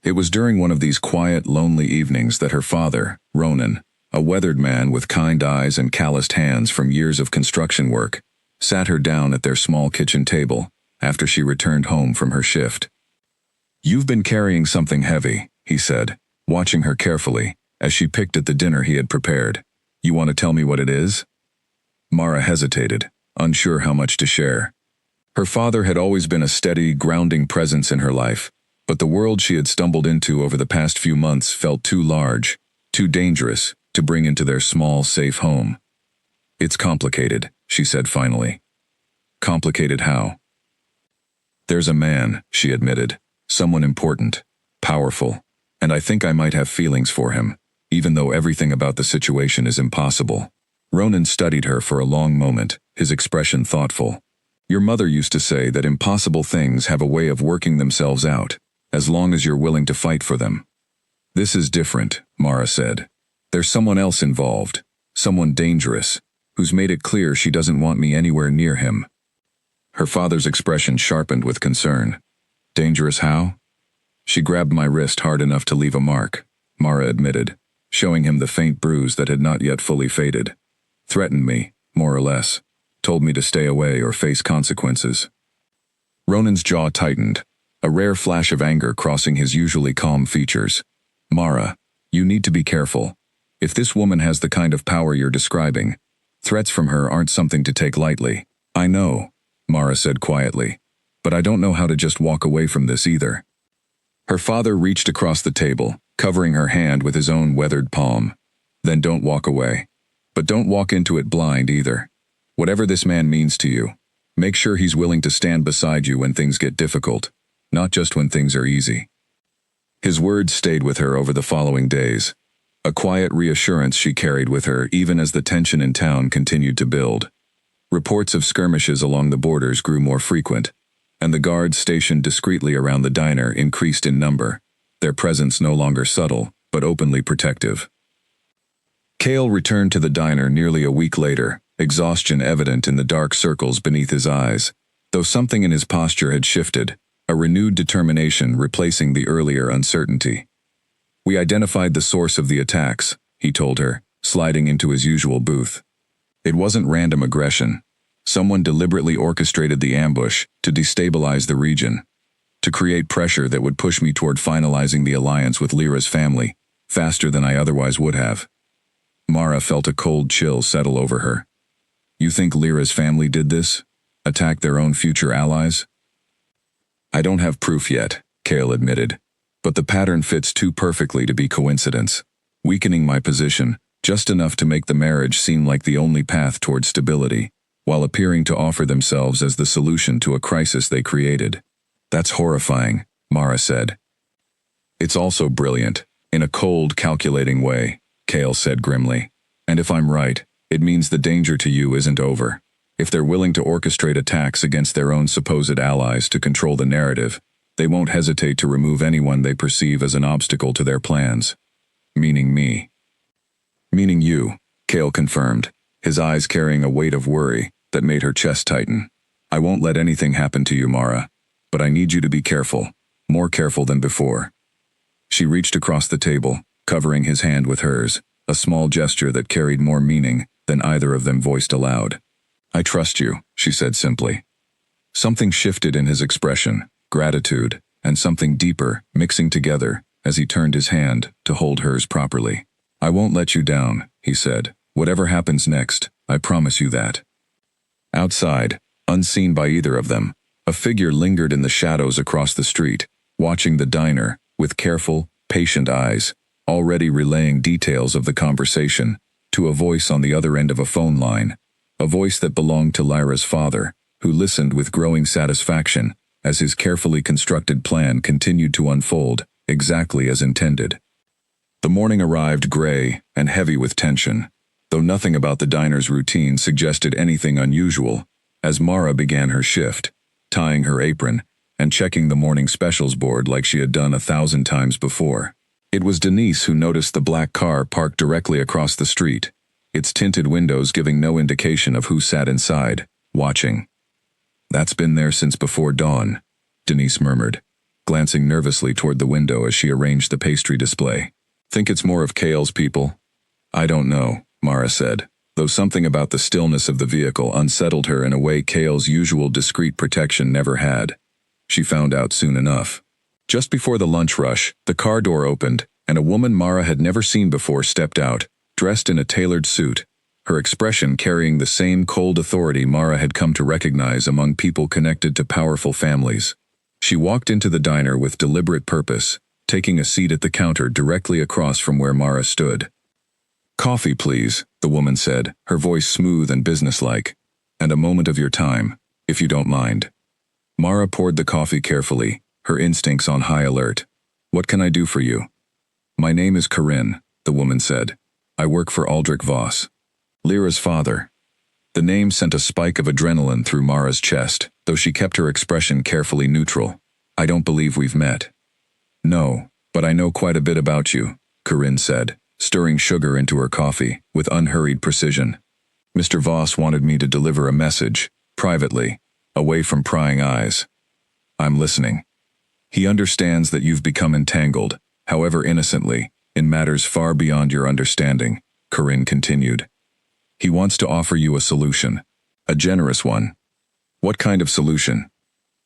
It was during one of these quiet, lonely evenings that her father, Ronan, a weathered man with kind eyes and calloused hands from years of construction work, sat her down at their small kitchen table after she returned home from her shift. You've been carrying something heavy, he said, watching her carefully as she picked at the dinner he had prepared. You want to tell me what it is? Mara hesitated, unsure how much to share. Her father had always been a steady, grounding presence in her life, but the world she had stumbled into over the past few months felt too large, too dangerous, to bring into their small, safe home. It's complicated, she said finally. Complicated how? There's a man, she admitted, someone important, powerful, and I think I might have feelings for him, even though everything about the situation is impossible. Ronan studied her for a long moment, his expression thoughtful. Your mother used to say that impossible things have a way of working themselves out, as long as you're willing to fight for them. This is different, Mara said. There's someone else involved, someone dangerous, who's made it clear she doesn't want me anywhere near him. Her father's expression sharpened with concern. Dangerous how? She grabbed my wrist hard enough to leave a mark, Mara admitted, showing him the faint bruise that had not yet fully faded. Threatened me, more or less. Told me to stay away or face consequences. Ronan's jaw tightened, a rare flash of anger crossing his usually calm features. Mara, you need to be careful. If this woman has the kind of power you're describing, threats from her aren't something to take lightly. I know, Mara said quietly, but I don't know how to just walk away from this either. Her father reached across the table, covering her hand with his own weathered palm. Then don't walk away. But don't walk into it blind either. Whatever this man means to you, make sure he's willing to stand beside you when things get difficult, not just when things are easy. His words stayed with her over the following days, a quiet reassurance she carried with her even as the tension in town continued to build. Reports of skirmishes along the borders grew more frequent, and the guards stationed discreetly around the diner increased in number, their presence no longer subtle, but openly protective. Cale returned to the diner nearly a week later, exhaustion evident in the dark circles beneath his eyes, though something in his posture had shifted, a renewed determination replacing the earlier uncertainty. We identified the source of the attacks, he told her, sliding into his usual booth. It wasn't random aggression. Someone deliberately orchestrated the ambush to destabilize the region, to create pressure that would push me toward finalizing the alliance with Lyra's family, faster than I otherwise would have. Mara felt a cold chill settle over her. You think Lyra's family did this? Attack their own future allies? I don't have proof yet, Kale admitted, but the pattern fits too perfectly to be coincidence, weakening my position just enough to make the marriage seem like the only path toward stability, while appearing to offer themselves as the solution to a crisis they created. That's horrifying, Mara said. It's also brilliant, in a cold, calculating way, Kale said grimly. And if I'm right, it means the danger to you isn't over. If they're willing to orchestrate attacks against their own supposed allies to control the narrative, they won't hesitate to remove anyone they perceive as an obstacle to their plans. Meaning me. Meaning you, Kale confirmed, his eyes carrying a weight of worry that made her chest tighten. I won't let anything happen to you, Mara, but I need you to be careful, more careful than before. She reached across the table, covering his hand with hers, a small gesture that carried more meaning than either of them voiced aloud. I trust you, she said simply. Something shifted in his expression, gratitude, and something deeper mixing together as he turned his hand to hold hers properly. I won't let you down, he said. Whatever happens next, I promise you that. Outside, unseen by either of them, a figure lingered in the shadows across the street, watching the diner with careful, patient eyes, already relaying details of the conversation to a voice on the other end of a phone line, a voice that belonged to Lyra's father, who listened with growing satisfaction as his carefully constructed plan continued to unfold exactly as intended. The morning arrived gray and heavy with tension, though nothing about the diner's routine suggested anything unusual, as Mara began her shift, tying her apron and checking the morning specials board like she had done 1,000 times before. It was Denise who noticed the black car parked directly across the street, its tinted windows giving no indication of who sat inside, watching. That's been there since before dawn, Denise murmured, glancing nervously toward the window as she arranged the pastry display. Think it's more of Kale's people? I don't know, Mara said, though something about the stillness of the vehicle unsettled her in a way Kale's usual discreet protection never had. She found out soon enough. Just before the lunch rush, the car door opened, and a woman Mara had never seen before stepped out, dressed in a tailored suit, her expression carrying the same cold authority Mara had come to recognize among people connected to powerful families. She walked into the diner with deliberate purpose, taking a seat at the counter directly across from where Mara stood. Coffee, please, the woman said, her voice smooth and businesslike. And a moment of your time, if you don't mind. Mara poured the coffee carefully, her instincts on high alert. What can I do for you? My name is Corinne, the woman said. I work for Aldrich Voss, Lyra's father. The name sent a spike of adrenaline through Mara's chest, though she kept her expression carefully neutral. I don't believe we've met. No, but I know quite a bit about you, Corinne said, stirring sugar into her coffee with unhurried precision. Mr. Voss wanted me to deliver a message, privately, away from prying eyes. I'm listening. He understands that you've become entangled, however innocently, in matters far beyond your understanding, Corinne continued. He wants to offer you a solution, a generous one. What kind of solution?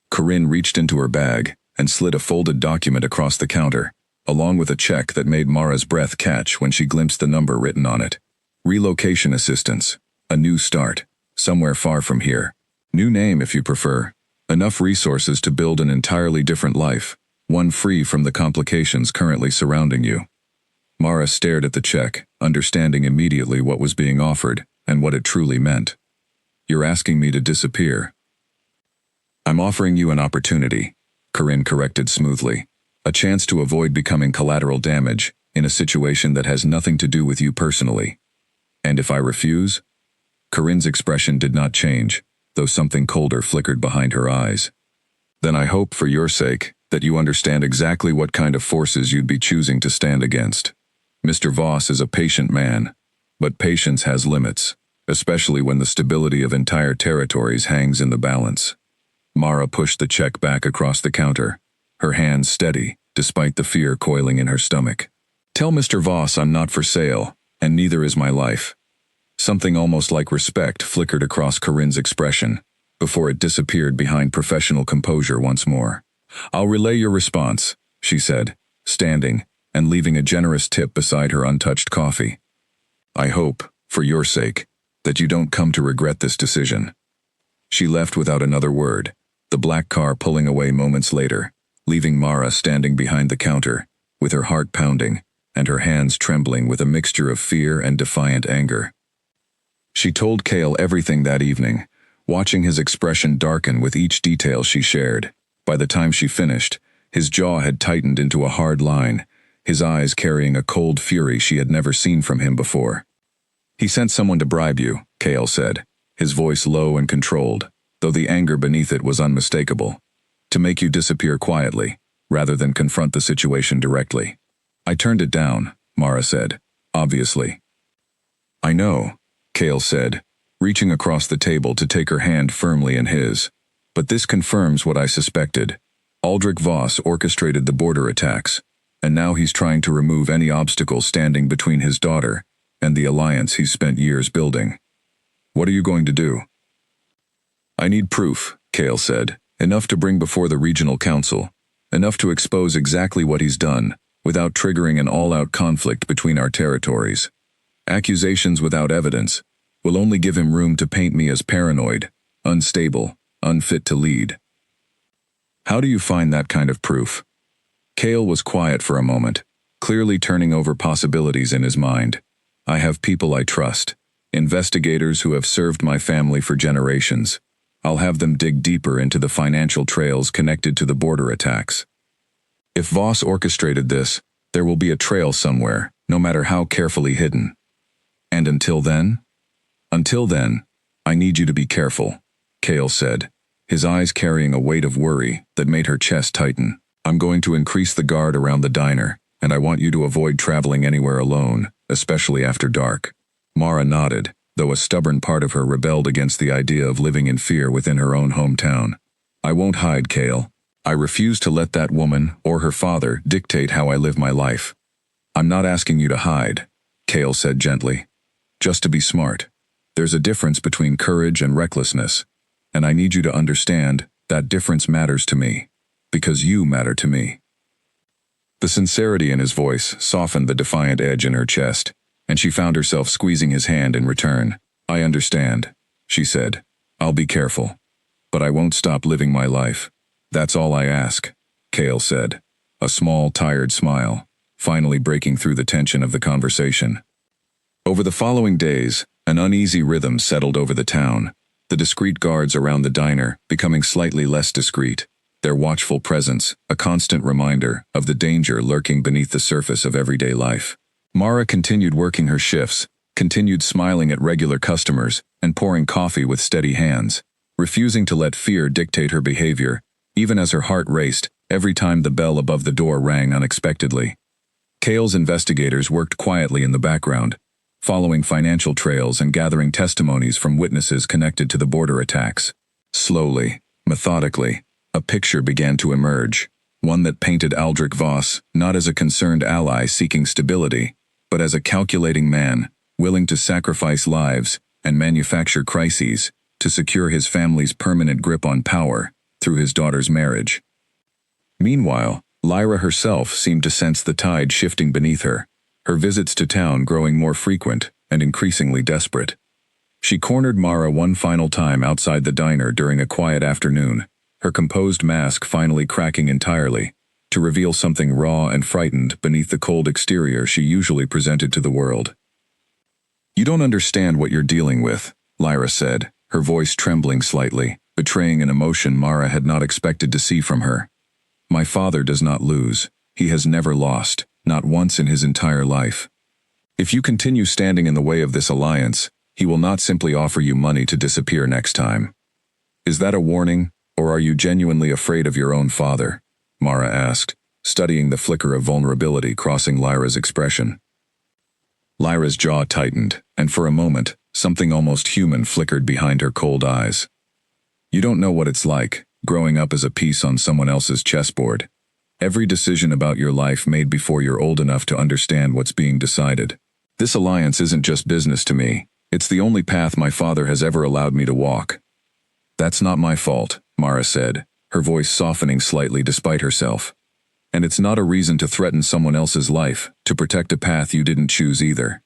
Corinne reached into her bag and slid a folded document across the counter, along with a check that made Mara's breath catch when she glimpsed the number written on it. Relocation assistance, a new start, somewhere far from here. New name if you prefer. Enough resources to build an entirely different life, one free from the complications currently surrounding you. Mara stared at the check, understanding immediately what was being offered and what it truly meant. You're asking me to disappear. I'm offering you an opportunity, Corinne corrected smoothly. A chance to avoid becoming collateral damage in a situation that has nothing to do with you personally. And if I refuse? Corinne's expression did not change, though something colder flickered behind her eyes. Then I hope, for your sake, that you understand exactly what kind of forces you'd be choosing to stand against. Mr. Voss is a patient man, but patience has limits, especially when the stability of entire territories hangs in the balance. Mara pushed the check back across the counter, her hands steady, despite the fear coiling in her stomach. Tell Mr. Voss I'm not for sale, and neither is my life. Something almost like respect flickered across Corinne's expression, before it disappeared behind professional composure once more. I'll relay your response, she said, standing, and leaving a generous tip beside her untouched coffee. I hope, for your sake, that you don't come to regret this decision. She left without another word, the black car pulling away moments later, leaving Mara standing behind the counter, with her heart pounding, and her hands trembling with a mixture of fear and defiant anger. She told Cale everything that evening, watching his expression darken with each detail she shared. By the time she finished, his jaw had tightened into a hard line, his eyes carrying a cold fury she had never seen from him before. He sent someone to bribe you, Cale said, his voice low and controlled, though the anger beneath it was unmistakable, to make you disappear quietly, rather than confront the situation directly. I turned it down, Mara said, obviously. I know, Cale said, reaching across the table to take her hand firmly in his. But this confirms what I suspected. Aldrich Voss orchestrated the border attacks, and now he's trying to remove any obstacle standing between his daughter and the alliance he's spent years building. What are you going to do? I need proof, Cale said, enough to bring before the regional council, enough to expose exactly what he's done, without triggering an all-out conflict between our territories. Accusations without evidence will only give him room to paint me as paranoid, unstable, unfit to lead. How do you find that kind of proof? Cale was quiet for a moment, clearly turning over possibilities in his mind. I have people I trust, investigators who have served my family for generations. I'll have them dig deeper into the financial trails connected to the border attacks. If Voss orchestrated this, there will be a trail somewhere, no matter how carefully hidden. And until then? Until then, I need you to be careful, Cale said, his eyes carrying a weight of worry that made her chest tighten. I'm going to increase the guard around the diner, and I want you to avoid traveling anywhere alone, especially after dark. Mara nodded, though a stubborn part of her rebelled against the idea of living in fear within her own hometown. I won't hide, Cale. I refuse to let that woman, or her father, dictate how I live my life. I'm not asking you to hide, Cale said gently. Just to be smart. There's a difference between courage and recklessness, and I need you to understand that difference matters to me, because you matter to me. The sincerity in his voice softened the defiant edge in her chest, and she found herself squeezing his hand in return. I understand, she said. I'll be careful. But I won't stop living my life. That's all I ask, Cale said, a small, tired smile, finally breaking through the tension of the conversation. Over the following days, an uneasy rhythm settled over the town, the discreet guards around the diner becoming slightly less discreet, their watchful presence a constant reminder of the danger lurking beneath the surface of everyday life. Mara continued working her shifts, continued smiling at regular customers, and pouring coffee with steady hands, refusing to let fear dictate her behavior, even as her heart raced every time the bell above the door rang unexpectedly. Cale's investigators worked quietly in the background, following financial trails and gathering testimonies from witnesses connected to the border attacks. Slowly, methodically, a picture began to emerge, one that painted Aldrich Voss not as a concerned ally seeking stability, but as a calculating man, willing to sacrifice lives and manufacture crises to secure his family's permanent grip on power through his daughter's marriage. Meanwhile, Lyra herself seemed to sense the tide shifting beneath her, her visits to town growing more frequent and increasingly desperate. She cornered Mara one final time outside the diner during a quiet afternoon, her composed mask finally cracking entirely, to reveal something raw and frightened beneath the cold exterior she usually presented to the world. You don't understand what you're dealing with, Lyra said, her voice trembling slightly, betraying an emotion Mara had not expected to see from her. My father does not lose. He has never lost, not once in his entire life. If you continue standing in the way of this alliance, he will not simply offer you money to disappear next time. Is that a warning, or are you genuinely afraid of your own father? Mara asked, studying the flicker of vulnerability crossing Lyra's expression. Lyra's jaw tightened, and for a moment, something almost human flickered behind her cold eyes. You don't know what it's like, growing up as a piece on someone else's chessboard. Every decision about your life made before you're old enough to understand what's being decided. This alliance isn't just business to me. It's the only path my father has ever allowed me to walk. That's not my fault, Mara said, her voice softening slightly despite herself. And it's not a reason to threaten someone else's life, to protect a path you didn't choose either.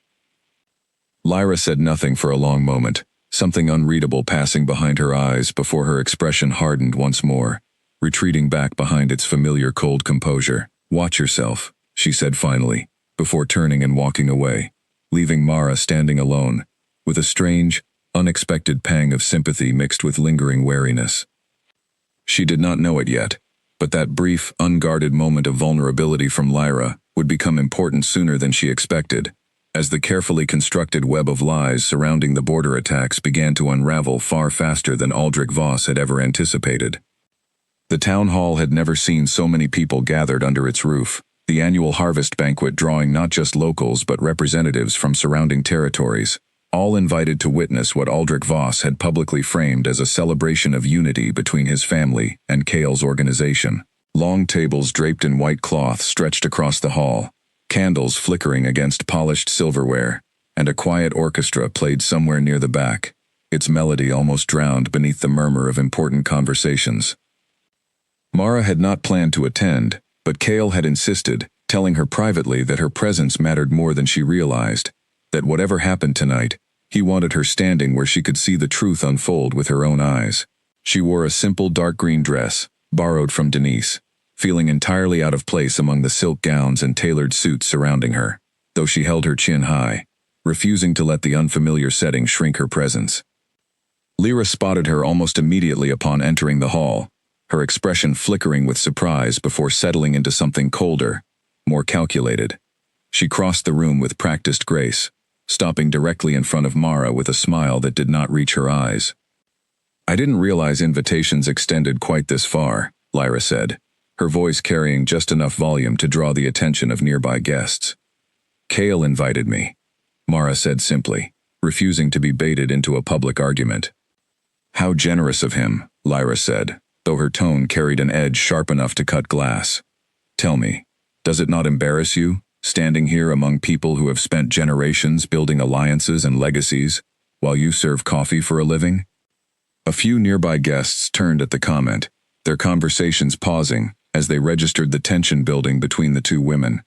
Lyra said nothing for a long moment, something unreadable passing behind her eyes before her expression hardened once more, retreating back behind its familiar cold composure. Watch yourself, she said finally, before turning and walking away, leaving Mara standing alone, with a strange, unexpected pang of sympathy mixed with lingering wariness. She did not know it yet, but that brief, unguarded moment of vulnerability from Lyra would become important sooner than she expected, as the carefully constructed web of lies surrounding the border attacks began to unravel far faster than Aldrich Voss had ever anticipated. The town hall had never seen so many people gathered under its roof, the annual harvest banquet drawing not just locals but representatives from surrounding territories, all invited to witness what Aldrich Voss had publicly framed as a celebration of unity between his family and Cale's organization. Long tables draped in white cloth stretched across the hall, candles flickering against polished silverware, and a quiet orchestra played somewhere near the back, its melody almost drowned beneath the murmur of important conversations. Mara had not planned to attend, but Cale had insisted, telling her privately that her presence mattered more than she realized, that whatever happened tonight, he wanted her standing where she could see the truth unfold with her own eyes. She wore a simple dark green dress, borrowed from Denise, feeling entirely out of place among the silk gowns and tailored suits surrounding her, though she held her chin high, refusing to let the unfamiliar setting shrink her presence. Lyra spotted her almost immediately upon entering the hall, her expression flickering with surprise before settling into something colder, more calculated. She crossed the room with practiced grace, stopping directly in front of Mara with a smile that did not reach her eyes. "I didn't realize invitations extended quite this far," Lyra said, her voice carrying just enough volume to draw the attention of nearby guests. "Cale invited me," Mara said simply, refusing to be baited into a public argument. "How generous of him," Lyra said, though her tone carried an edge sharp enough to cut glass. "Tell me, does it not embarrass you, standing here among people who have spent generations building alliances and legacies, while you serve coffee for a living?" A few nearby guests turned at the comment, their conversations pausing as they registered the tension building between the two women.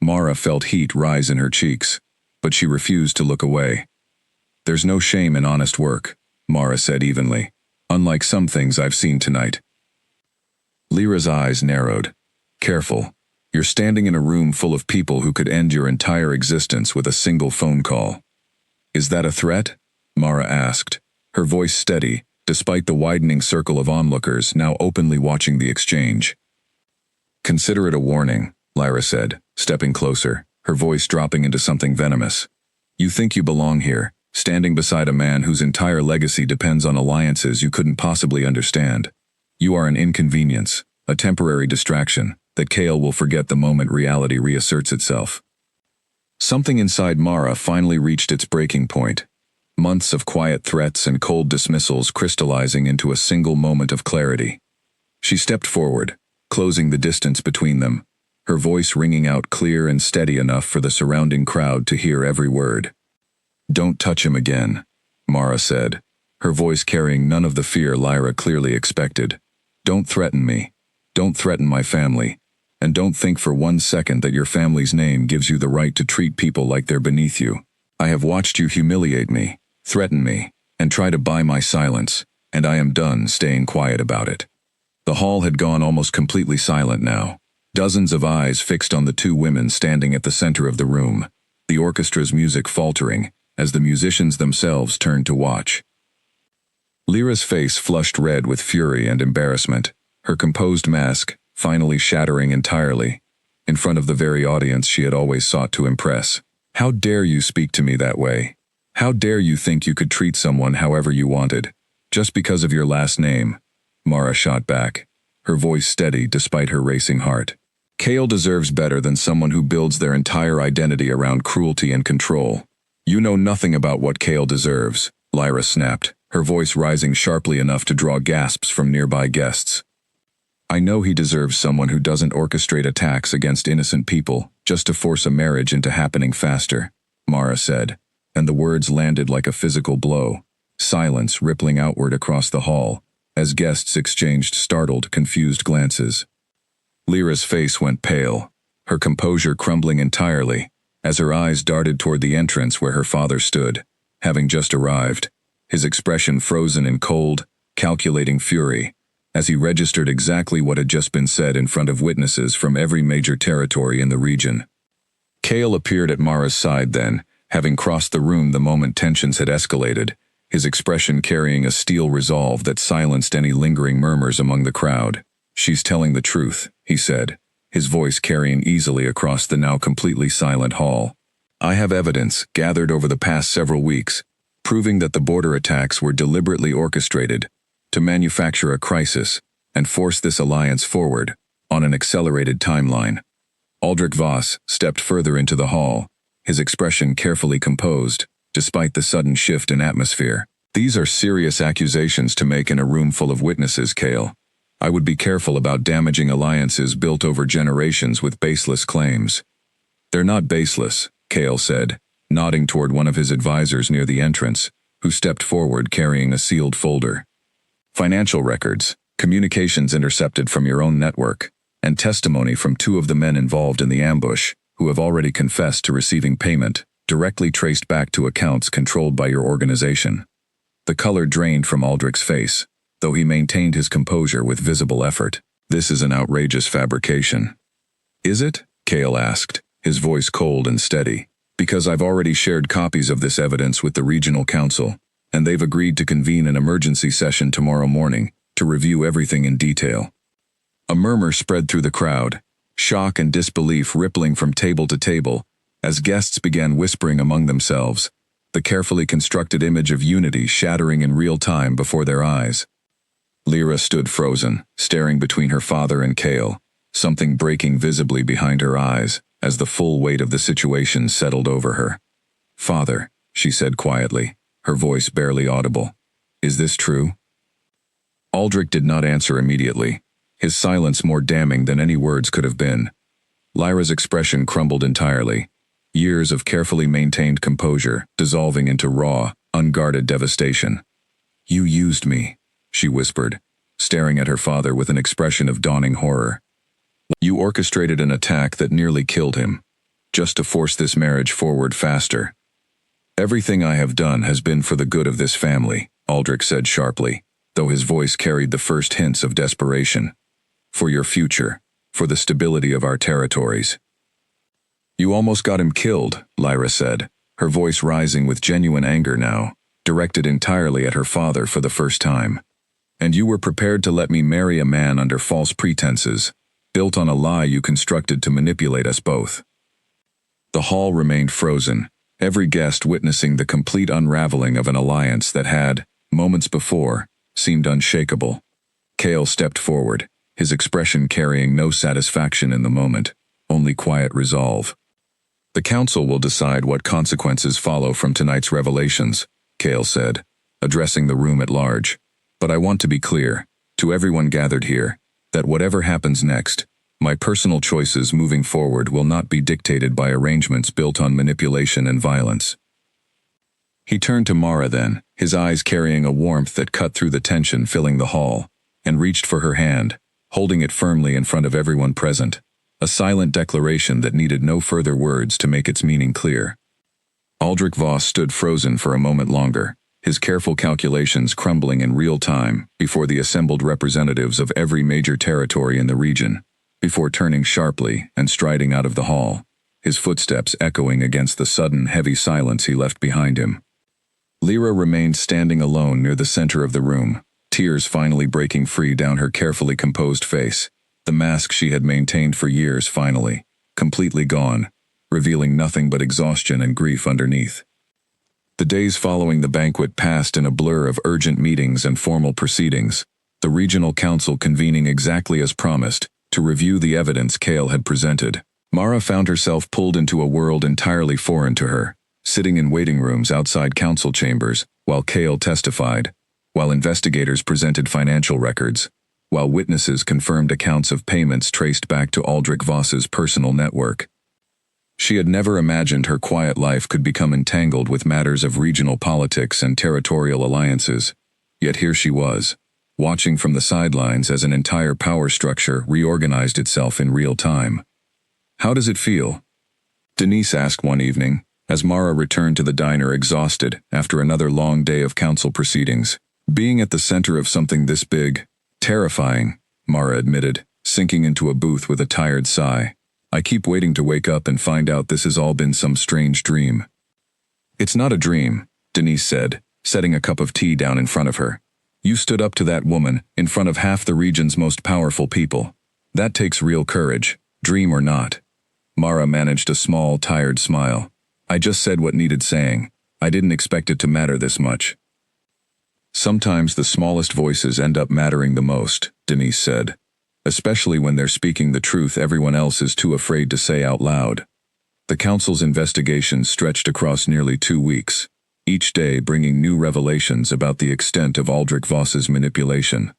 Mara felt heat rise in her cheeks, but she refused to look away. "There's no shame in honest work," Mara said evenly, "unlike some things I've seen tonight." Lyra's eyes narrowed. "Careful. You're standing in a room full of people who could end your entire existence with a single phone call." "Is that a threat?" Mara asked, her voice steady, despite the widening circle of onlookers now openly watching the exchange. "Consider it a warning," Lyra said, stepping closer, her voice dropping into something venomous. "You think you belong here, standing beside a man whose entire legacy depends on alliances you couldn't possibly understand. You are an inconvenience, a temporary distraction, that Cale will forget the moment reality reasserts itself." Something inside Mara finally reached its breaking point. Months of quiet threats and cold dismissals crystallizing into a single moment of clarity. She stepped forward, closing the distance between them, her voice ringing out clear and steady enough for the surrounding crowd to hear every word. "Don't touch him again," Mara said, her voice carrying none of the fear Lyra clearly expected. "Don't threaten me. Don't threaten my family. And don't think for 1 second that your family's name gives you the right to treat people like they're beneath you. I have watched you humiliate me, threaten me, and try to buy my silence, and I am done staying quiet about it." The hall had gone almost completely silent now, dozens of eyes fixed on the two women standing at the center of the room, the orchestra's music faltering as the musicians themselves turned to watch. Lyra's face flushed red with fury and embarrassment, her composed mask finally shattering entirely, in front of the very audience she had always sought to impress. "How dare you speak to me that way? How dare you think you could treat someone however you wanted, just because of your last name?" Mara shot back, her voice steady despite her racing heart. "Cale deserves better than someone who builds their entire identity around cruelty and control." "You know nothing about what Cale deserves," Lyra snapped, her voice rising sharply enough to draw gasps from nearby guests. "I know he deserves someone who doesn't orchestrate attacks against innocent people just to force a marriage into happening faster," Mara said, and the words landed like a physical blow, silence rippling outward across the hall, as guests exchanged startled, confused glances. Lyra's face went pale, her composure crumbling entirely, as her eyes darted toward the entrance where her father stood, having just arrived, his expression frozen in cold, calculating fury, as he registered exactly what had just been said in front of witnesses from every major territory in the region. Cale appeared at Mara's side then, having crossed the room the moment tensions had escalated, his expression carrying a steel resolve that silenced any lingering murmurs among the crowd. "She's telling the truth," he said, his voice carrying easily across the now completely silent hall. "I have evidence, gathered over the past several weeks, proving that the border attacks were deliberately orchestrated to manufacture a crisis and force this alliance forward on an accelerated timeline." Aldrich Voss stepped further into the hall, his expression carefully composed, despite the sudden shift in atmosphere. "These are serious accusations to make in a room full of witnesses, Cale. I would be careful about damaging alliances built over generations with baseless claims." "They're not baseless," Cale said, nodding toward one of his advisors near the entrance, who stepped forward carrying a sealed folder. "Financial records, communications intercepted from your own network, and testimony from 2 of the men involved in the ambush, who have already confessed to receiving payment, directly traced back to accounts controlled by your organization." The color drained from Aldrich's face, though he maintained his composure with visible effort. "This is an outrageous fabrication." "Is it?" Cale asked, his voice cold and steady. "Because I've already shared copies of this evidence with the regional council, and they've agreed to convene an emergency session tomorrow morning to review everything in detail." A murmur spread through the crowd, shock and disbelief rippling from table to table, as guests began whispering among themselves, the carefully constructed image of unity shattering in real time before their eyes. Lyra stood frozen, staring between her father and Cale, something breaking visibly behind her eyes as the full weight of the situation settled over her. "Father," she said quietly, her voice barely audible, "is this true?" Aldrich did not answer immediately, his silence more damning than any words could have been. Lyra's expression crumbled entirely, years of carefully maintained composure dissolving into raw, unguarded devastation. "You used me," she whispered, staring at her father with an expression of dawning horror. "You orchestrated an attack that nearly killed him, just to force this marriage forward faster." "Everything I have done has been for the good of this family," Aldrich said sharply, though his voice carried the first hints of desperation. "For your future, for the stability of our territories." "You almost got him killed," Lyra said, her voice rising with genuine anger now, directed entirely at her father for the first time. "And you were prepared to let me marry a man under false pretenses, built on a lie you constructed to manipulate us both." The hall remained frozen, every guest witnessing the complete unraveling of an alliance that had, moments before, seemed unshakable. Cale stepped forward, his expression carrying no satisfaction in the moment, only quiet resolve. "The council will decide what consequences follow from tonight's revelations," Cale said, addressing the room at large. "But I want to be clear, to everyone gathered here, that whatever happens next, my personal choices moving forward will not be dictated by arrangements built on manipulation and violence." He turned to Mara then, his eyes carrying a warmth that cut through the tension filling the hall, and reached for her hand, holding it firmly in front of everyone present, a silent declaration that needed no further words to make its meaning clear. Aldrich Voss stood frozen for a moment longer, his careful calculations crumbling in real time before the assembled representatives of every major territory in the region, before turning sharply and striding out of the hall, his footsteps echoing against the sudden, heavy silence he left behind him. Lyra remained standing alone near the center of the room, tears finally breaking free down her carefully composed face, the mask she had maintained for years finally, completely gone, revealing nothing but exhaustion and grief underneath. The days following the banquet passed in a blur of urgent meetings and formal proceedings, the regional council convening exactly as promised to review the evidence Cale had presented. Mara found herself pulled into a world entirely foreign to her, sitting in waiting rooms outside council chambers while Cale testified, while investigators presented financial records, while witnesses confirmed accounts of payments traced back to Aldrich Voss's personal network. She had never imagined her quiet life could become entangled with matters of regional politics and territorial alliances. Yet here she was, watching from the sidelines as an entire power structure reorganized itself in real time. "How does it feel?" Denise asked one evening, as Mara returned to the diner exhausted after another long day of council proceedings. "Being at the center of something this big, terrifying," Mara admitted, sinking into a booth with a tired sigh. "I keep waiting to wake up and find out this has all been some strange dream." "It's not a dream," Denise said, setting a cup of tea down in front of her. "You stood up to that woman, in front of half the region's most powerful people. That takes real courage, dream or not." Mara managed a small, tired smile. "I just said what needed saying. I didn't expect it to matter this much." "Sometimes the smallest voices end up mattering the most," Denise said. "Especially when they're speaking the truth everyone else is too afraid to say out loud." The council's investigation stretched across nearly 2 weeks, each day bringing new revelations about the extent of Aldrich Voss's manipulation.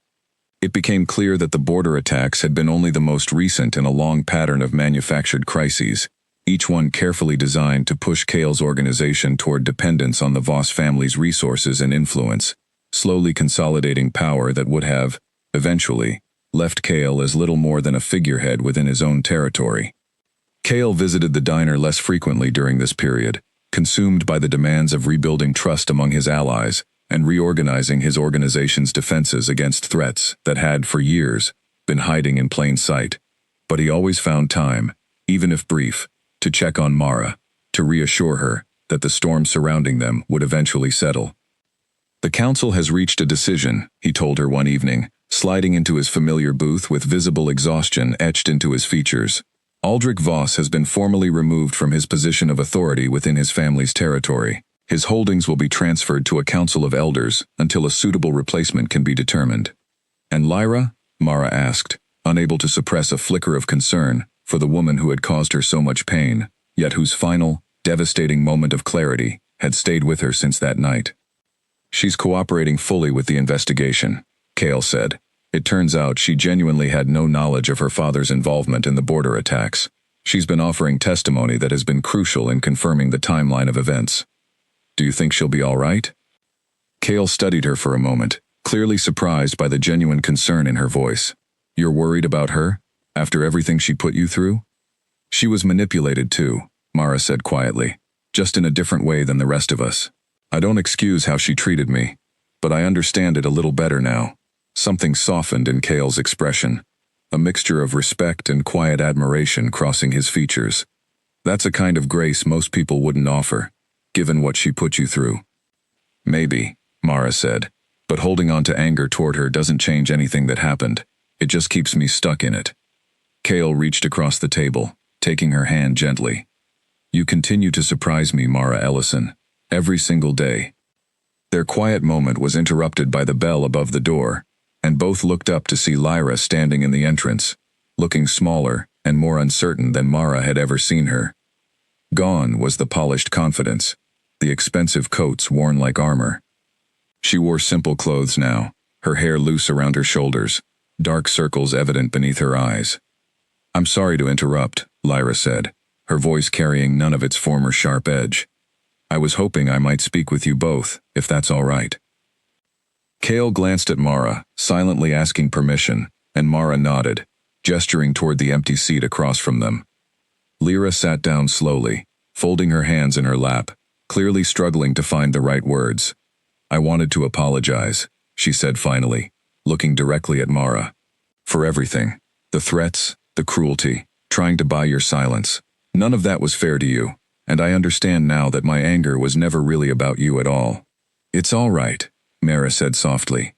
It became clear that the border attacks had been only the most recent in a long pattern of manufactured crises, each one carefully designed to push Kale's organization toward dependence on the Voss family's resources and influence, slowly consolidating power that would have, eventually, left Kale as little more than a figurehead within his own territory. Kale visited the diner less frequently during this period, consumed by the demands of rebuilding trust among his allies and reorganizing his organization's defenses against threats that had, for years, been hiding in plain sight. But he always found time, even if brief, to check on Mara, to reassure her that the storm surrounding them would eventually settle. "The council has reached a decision," he told her one evening, sliding into his familiar booth with visible exhaustion etched into his features. "Aldrich Voss has been formally removed from his position of authority within his family's territory. His holdings will be transferred to a council of elders until a suitable replacement can be determined." "And Lyra?" Mara asked, unable to suppress a flicker of concern for the woman who had caused her so much pain, yet whose final, devastating moment of clarity had stayed with her since that night. "She's cooperating fully with the investigation," Kale said. "It turns out she genuinely had no knowledge of her father's involvement in the border attacks. She's been offering testimony that has been crucial in confirming the timeline of events." "Do you think she'll be all right?" Kale studied her for a moment, clearly surprised by the genuine concern in her voice. "You're worried about her? After everything she put you through?" "She was manipulated too," Mara said quietly, "just in a different way than the rest of us. I don't excuse how she treated me, but I understand it a little better now." Something softened in Kale's expression, a mixture of respect and quiet admiration crossing his features. "That's a kind of grace most people wouldn't offer, given what she put you through." "Maybe," Mara said, "but holding on to anger toward her doesn't change anything that happened. It just keeps me stuck in it." Kale reached across the table, taking her hand gently. "You continue to surprise me, Mara Ellison, every single day." Their quiet moment was interrupted by the bell above the door, and both looked up to see Lyra standing in the entrance, looking smaller and more uncertain than Mara had ever seen her. Gone was the polished confidence, the expensive coats worn like armor. She wore simple clothes now, her hair loose around her shoulders, dark circles evident beneath her eyes. "I'm sorry to interrupt," Lyra said, her voice carrying none of its former sharp edge. "I was hoping I might speak with you both, if that's all right." Kale glanced at Mara, silently asking permission, and Mara nodded, gesturing toward the empty seat across from them. Lyra sat down slowly, folding her hands in her lap, clearly struggling to find the right words. "I wanted to apologize," she said finally, looking directly at Mara. "For everything. The threats, the cruelty, trying to buy your silence. None of that was fair to you, and I understand now that my anger was never really about you at all." "It's all right," Mara said softly.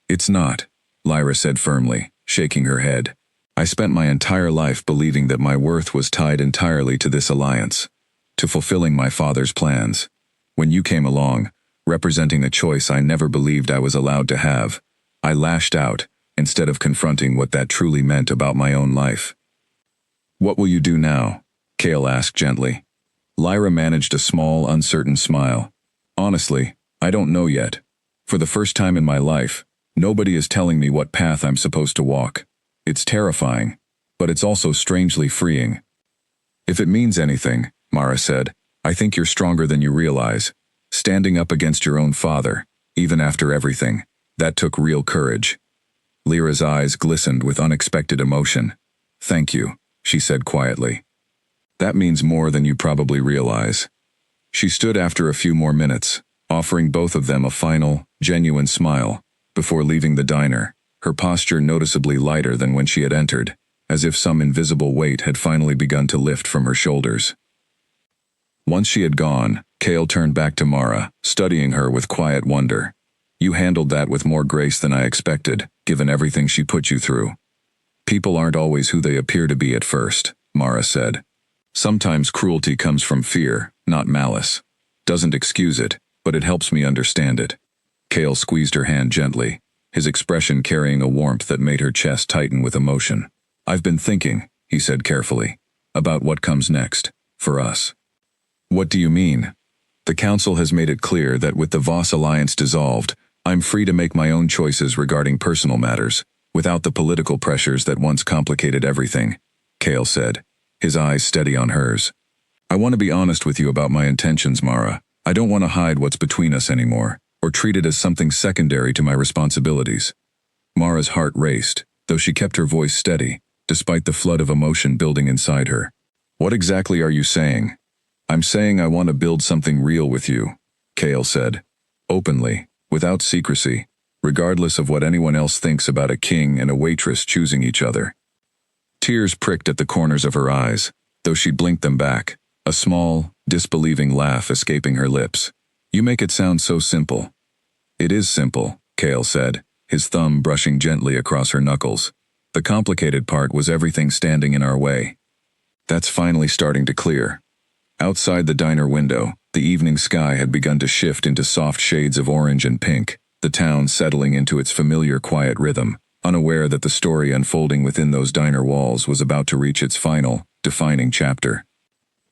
"It's not," Lyra said firmly, shaking her head. "I spent my entire life believing that my worth was tied entirely to this alliance, to fulfilling my father's plans. When you came along, representing a choice I never believed I was allowed to have, I lashed out, instead of confronting what that truly meant about my own life." "What will you do now?" Kale asked gently. Lyra managed a small, uncertain smile. "Honestly, I don't know yet. For the first time in my life, nobody is telling me what path I'm supposed to walk. It's terrifying, but it's also strangely freeing." If it means anything, Mara said, I think you're stronger than you realize. Standing up against your own father, even after everything, that took real courage. Lyra's eyes glistened with unexpected emotion. Thank you, she said quietly. That means more than you probably realize. She stood after a few more minutes, offering both of them a final, genuine smile, before leaving the diner, her posture noticeably lighter than when she had entered, as if some invisible weight had finally begun to lift from her shoulders. Once she had gone, Cale turned back to Mara, studying her with quiet wonder. You handled that with more grace than I expected, given everything she put you through. People aren't always who they appear to be at first, Mara said. Sometimes cruelty comes from fear, not malice. Doesn't excuse it, but it helps me understand it. Cale squeezed her hand gently, his expression carrying a warmth that made her chest tighten with emotion. I've been thinking, he said carefully, about what comes next, for us. What do you mean? The council has made it clear that with the Voss alliance dissolved, I'm free to make my own choices regarding personal matters, without the political pressures that once complicated everything, Cale said, his eyes steady on hers. I want to be honest with you about my intentions, Mara. I don't want to hide what's between us anymore, or treat it as something secondary to my responsibilities. Mara's heart raced, though she kept her voice steady, despite the flood of emotion building inside her. What exactly are you saying? I'm saying I want to build something real with you, Cale said, openly, without secrecy, regardless of what anyone else thinks about a king and a waitress choosing each other. Tears pricked at the corners of her eyes, though she blinked them back, a small, disbelieving laugh escaping her lips. You make it sound so simple. It is simple, Cale said, his thumb brushing gently across her knuckles. The complicated part was everything standing in our way. That's finally starting to clear. Outside the diner window, the evening sky had begun to shift into soft shades of orange and pink, the town settling into its familiar quiet rhythm, unaware that the story unfolding within those diner walls was about to reach its final, defining chapter.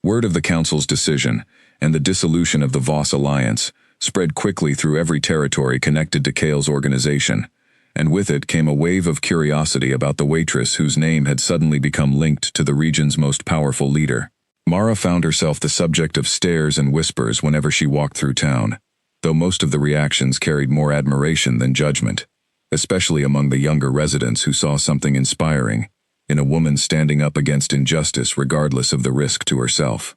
Word of the council's decision, and the dissolution of the Voss alliance, spread quickly through every territory connected to Cale's organization, and with it came a wave of curiosity about the waitress whose name had suddenly become linked to the region's most powerful leader. Mara found herself the subject of stares and whispers whenever she walked through town, though most of the reactions carried more admiration than judgment, especially among the younger residents who saw something inspiring in a woman standing up against injustice regardless of the risk to herself.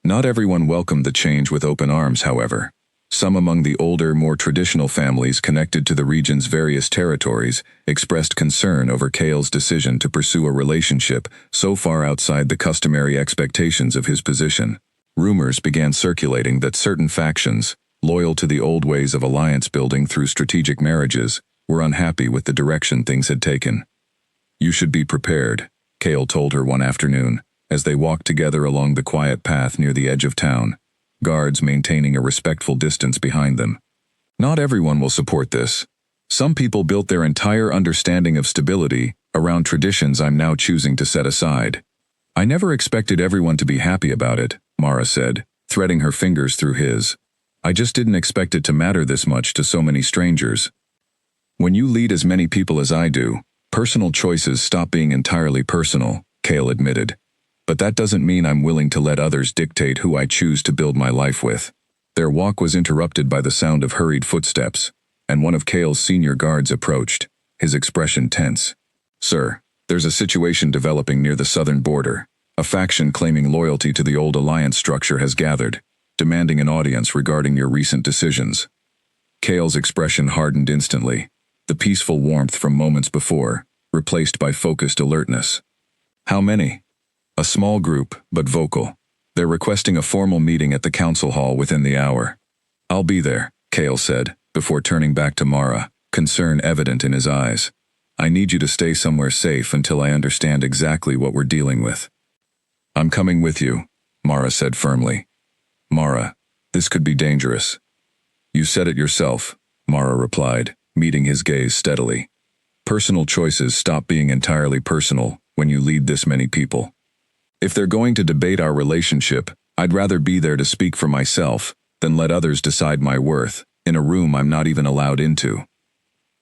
Not everyone welcomed the change with open arms, however. Some among the older, more traditional families connected to the region's various territories expressed concern over Cale's decision to pursue a relationship so far outside the customary expectations of his position. Rumors began circulating that certain factions, loyal to the old ways of alliance building through strategic marriages, were unhappy with the direction things had taken. You should be prepared, Cale told her one afternoon, as they walked together along the quiet path near the edge of town, guards maintaining a respectful distance behind them. Not everyone will support this. Some people built their entire understanding of stability around traditions I'm now choosing to set aside. I never expected everyone to be happy about it, Mara said, threading her fingers through his. I just didn't expect it to matter this much to so many strangers. When you lead as many people as I do, personal choices stop being entirely personal, Cale admitted. But that doesn't mean I'm willing to let others dictate who I choose to build my life with. Their walk was interrupted by the sound of hurried footsteps, and one of Cale's senior guards approached, his expression tense. Sir, there's a situation developing near the southern border. A faction claiming loyalty to the old alliance structure has gathered, demanding an audience regarding your recent decisions. Cale's expression hardened instantly, the peaceful warmth from moments before, replaced by focused alertness. How many? A small group, but vocal. They're requesting a formal meeting at the council hall within the hour. I'll be there, Cale said, before turning back to Mara, concern evident in his eyes. I need you to stay somewhere safe until I understand exactly what we're dealing with. I'm coming with you, Mara said firmly. Mara, this could be dangerous. You said it yourself, Mara replied, meeting his gaze steadily. Personal choices stop being entirely personal when you lead this many people. If they're going to debate our relationship, I'd rather be there to speak for myself than let others decide my worth in a room I'm not even allowed into.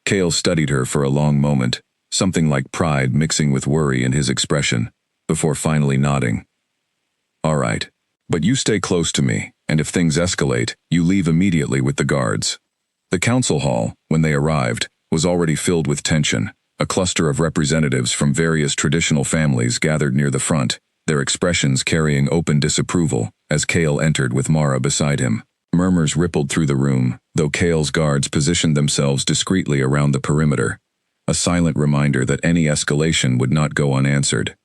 Cale studied her for a long moment, something like pride mixing with worry in his expression, before finally nodding. All right. But you stay close to me, and if things escalate, you leave immediately with the guards. The council hall, when they arrived, was already filled with tension. A cluster of representatives from various traditional families gathered near the front, their expressions carrying open disapproval, as Kale entered with Mara beside him. Murmurs rippled through the room, though Kale's guards positioned themselves discreetly around the perimeter, a silent reminder that any escalation would not go unanswered.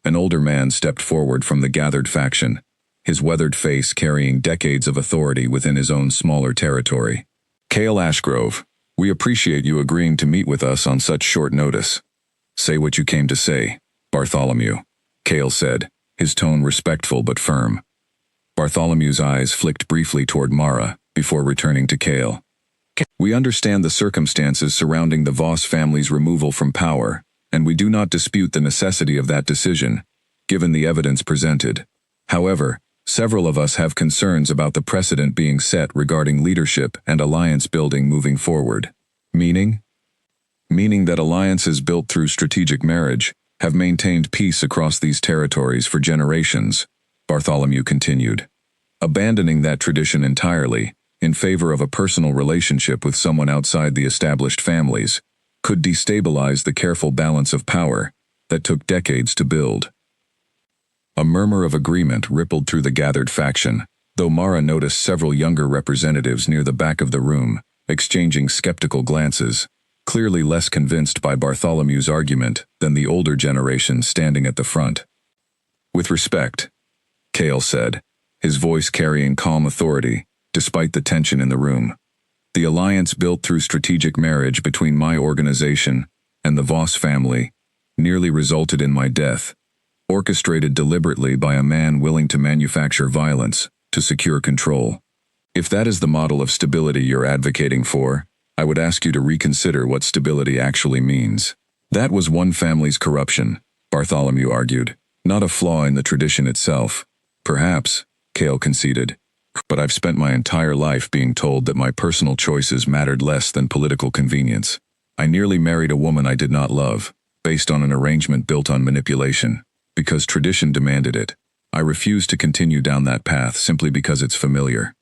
An older man stepped forward from the gathered faction, his weathered face carrying decades of authority within his own smaller territory. Kale Ashgrove, we appreciate you agreeing to meet with us on such short notice. Say what you came to say, Bartholomew, Kale said, his tone respectful but firm. Bartholomew's eyes flicked briefly toward Mara, before returning to Kale. We understand the circumstances surrounding the Voss family's removal from power, and we do not dispute the necessity of that decision, given the evidence presented. However, several of us have concerns about the precedent being set regarding leadership and alliance building moving forward. Meaning? Meaning that alliances built through strategic marriage have maintained peace across these territories for generations, Bartholomew continued. Abandoning that tradition entirely, in favor of a personal relationship with someone outside the established families, could destabilize the careful balance of power that took decades to build. A murmur of agreement rippled through the gathered faction, though Mara noticed several younger representatives near the back of the room, exchanging skeptical glances, clearly less convinced by Bartholomew's argument than the older generation standing at the front. With respect, Kale said, his voice carrying calm authority, despite the tension in the room. The alliance built through strategic marriage between my organization and the Voss family nearly resulted in my death, orchestrated deliberately by a man willing to manufacture violence to secure control. If that is the model of stability you're advocating for, I would ask you to reconsider what stability actually means. That was one family's corruption, Bartholomew argued, not a flaw in the tradition itself. Perhaps, Kale conceded, but I've spent my entire life being told that my personal choices mattered less than political convenience. I nearly married a woman I did not love, based on an arrangement built on manipulation, because tradition demanded it. I refused to continue down that path simply because it's familiar.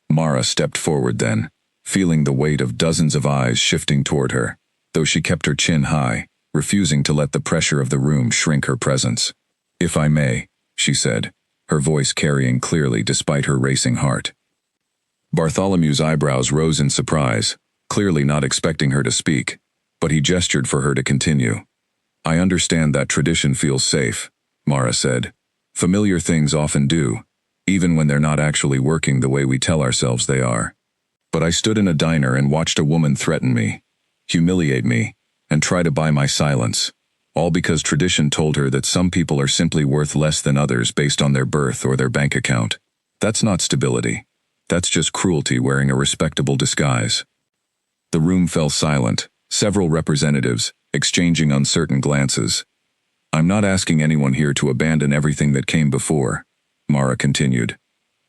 Mara stepped forward then, feeling the weight of dozens of eyes shifting toward her, though she kept her chin high, refusing to let the pressure of the room shrink her presence. If I may, she said, her voice carrying clearly despite her racing heart. Bartholomew's eyebrows rose in surprise, clearly not expecting her to speak, but he gestured for her to continue. I understand that tradition feels safe, Mara said. Familiar things often do, even when they're not actually working the way we tell ourselves they are. But I stood in a diner and watched a woman threaten me, humiliate me, and try to buy my silence, all because tradition told her that some people are simply worth less than others based on their birth or their bank account. That's not stability. That's just cruelty wearing a respectable disguise. The room fell silent, several representatives exchanging uncertain glances. I'm not asking anyone here to abandon everything that came before, Mara continued.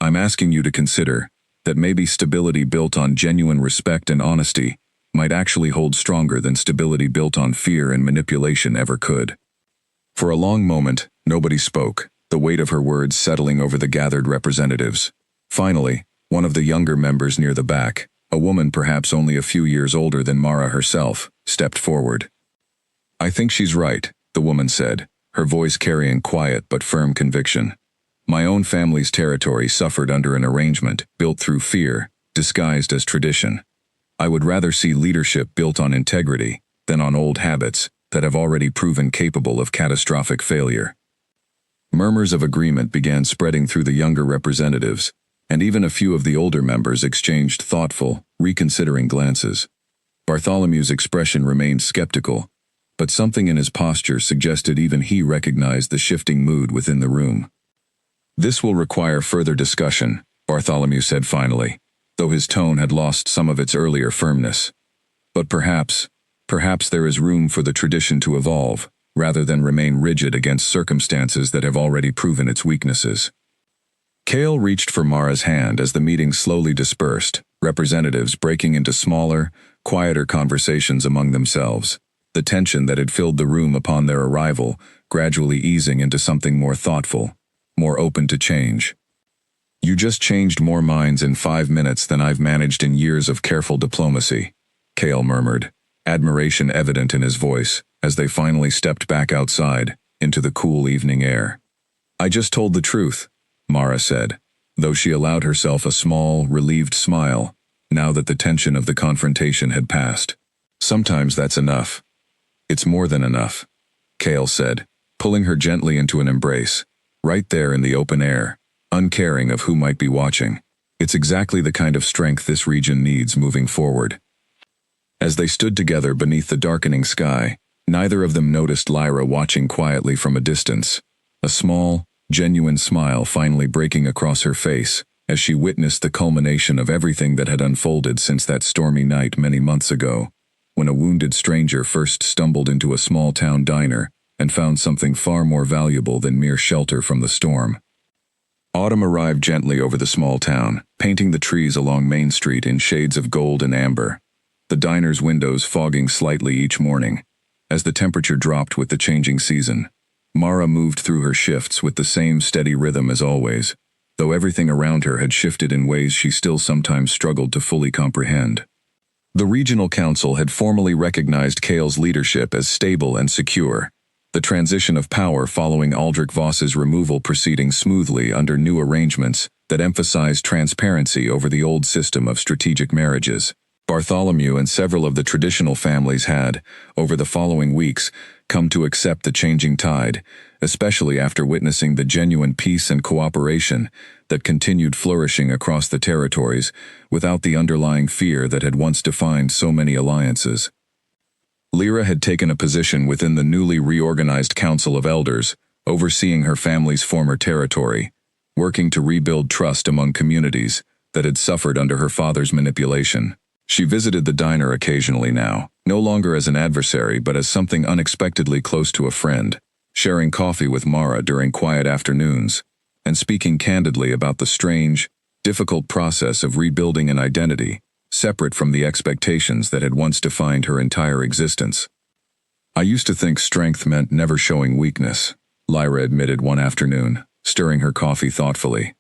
I'm asking you to consider that maybe stability built on genuine respect and honesty might actually hold stronger than stability built on fear and manipulation ever could. For a long moment, nobody spoke, the weight of her words settling over the gathered representatives. Finally, one of the younger members near the back, a woman perhaps only a few years older than Mara herself, stepped forward. I think she's right, the woman said, her voice carrying quiet but firm conviction. My own family's territory suffered under an arrangement built through fear, disguised as tradition. I would rather see leadership built on integrity than on old habits that have already proven capable of catastrophic failure. Murmurs of agreement began spreading through the younger representatives, and even a few of the older members exchanged thoughtful, reconsidering glances. Bartholomew's expression remained skeptical, but something in his posture suggested even he recognized the shifting mood within the room. This will require further discussion, Bartholomew said finally, though his tone had lost some of its earlier firmness. But perhaps there is room for the tradition to evolve, rather than remain rigid against circumstances that have already proven its weaknesses. Kale reached for Mara's hand as the meeting slowly dispersed, representatives breaking into smaller, quieter conversations among themselves, the tension that had filled the room upon their arrival gradually easing into something more thoughtful. more open to change. You just changed more minds in 5 minutes than I've managed in years of careful diplomacy, Cale murmured, admiration evident in his voice, as they finally stepped back outside, into the cool evening air. I just told the truth, Mara said, though she allowed herself a small, relieved smile, now that the tension of the confrontation had passed. Sometimes that's enough. It's more than enough, Cale said, pulling her gently into an embrace, right there in the open air, uncaring of who might be watching. It's exactly the kind of strength this region needs moving forward. As they stood together beneath the darkening sky, neither of them noticed Lyra watching quietly from a distance, a small, genuine smile finally breaking across her face as she witnessed the culmination of everything that had unfolded since that stormy night many months ago, when a wounded stranger first stumbled into a small-town diner and found something far more valuable than mere shelter from the storm. Autumn arrived gently over the small town, painting the trees along Main Street in shades of gold and amber, the diner's windows fogging slightly each morning. As the temperature dropped with the changing season, Mara moved through her shifts with the same steady rhythm as always, though everything around her had shifted in ways she still sometimes struggled to fully comprehend. The regional council had formally recognized Cale's leadership as stable and secure, the transition of power following Aldrich Voss's removal proceeding smoothly under new arrangements that emphasized transparency over the old system of strategic marriages. Bartholomew and several of the traditional families had, over the following weeks, come to accept the changing tide, especially after witnessing the genuine peace and cooperation that continued flourishing across the territories without the underlying fear that had once defined so many alliances. Lyra had taken a position within the newly reorganized Council of Elders, overseeing her family's former territory, working to rebuild trust among communities that had suffered under her father's manipulation. She visited the diner occasionally now, no longer as an adversary but as something unexpectedly close to a friend, sharing coffee with Mara during quiet afternoons, and speaking candidly about the strange, difficult process of rebuilding an identity, separate from the expectations that had once defined her entire existence. I used to think strength meant never showing weakness, Lyra admitted one afternoon, stirring her coffee thoughtfully.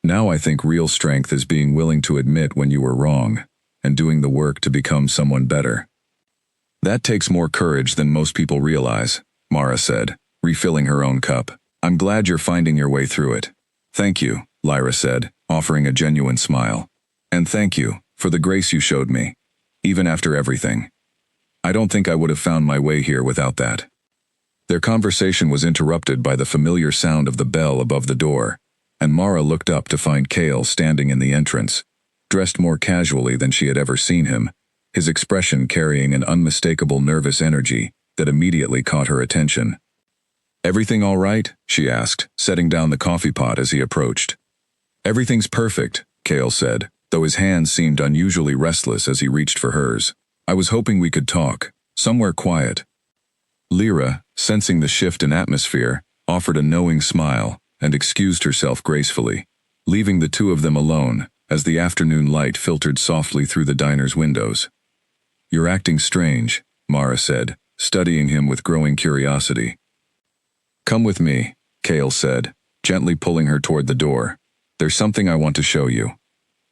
Now I think real strength is being willing to admit when you were wrong, and doing the work to become someone better. That takes more courage than most people realize, Mara said, refilling her own cup. I'm glad you're finding your way through it. Thank you, Lyra said, offering a genuine smile. And thank you for the grace you showed me, even after everything. I don't think I would have found my way here without that. Their conversation was interrupted by the familiar sound of the bell above the door, and Mara looked up to find Cale standing in the entrance, dressed more casually than she had ever seen him, his expression carrying an unmistakable nervous energy that immediately caught her attention. Everything all right? She asked, setting down the coffee pot as he approached. Everything's perfect, Cale said, though his hands seemed unusually restless as he reached for hers. I was hoping we could talk, somewhere quiet. Lyra, sensing the shift in atmosphere, offered a knowing smile and excused herself gracefully, leaving the two of them alone as the afternoon light filtered softly through the diner's windows. You're acting strange, Mara said, studying him with growing curiosity. Come with me, Cale said, gently pulling her toward the door. There's something I want to show you.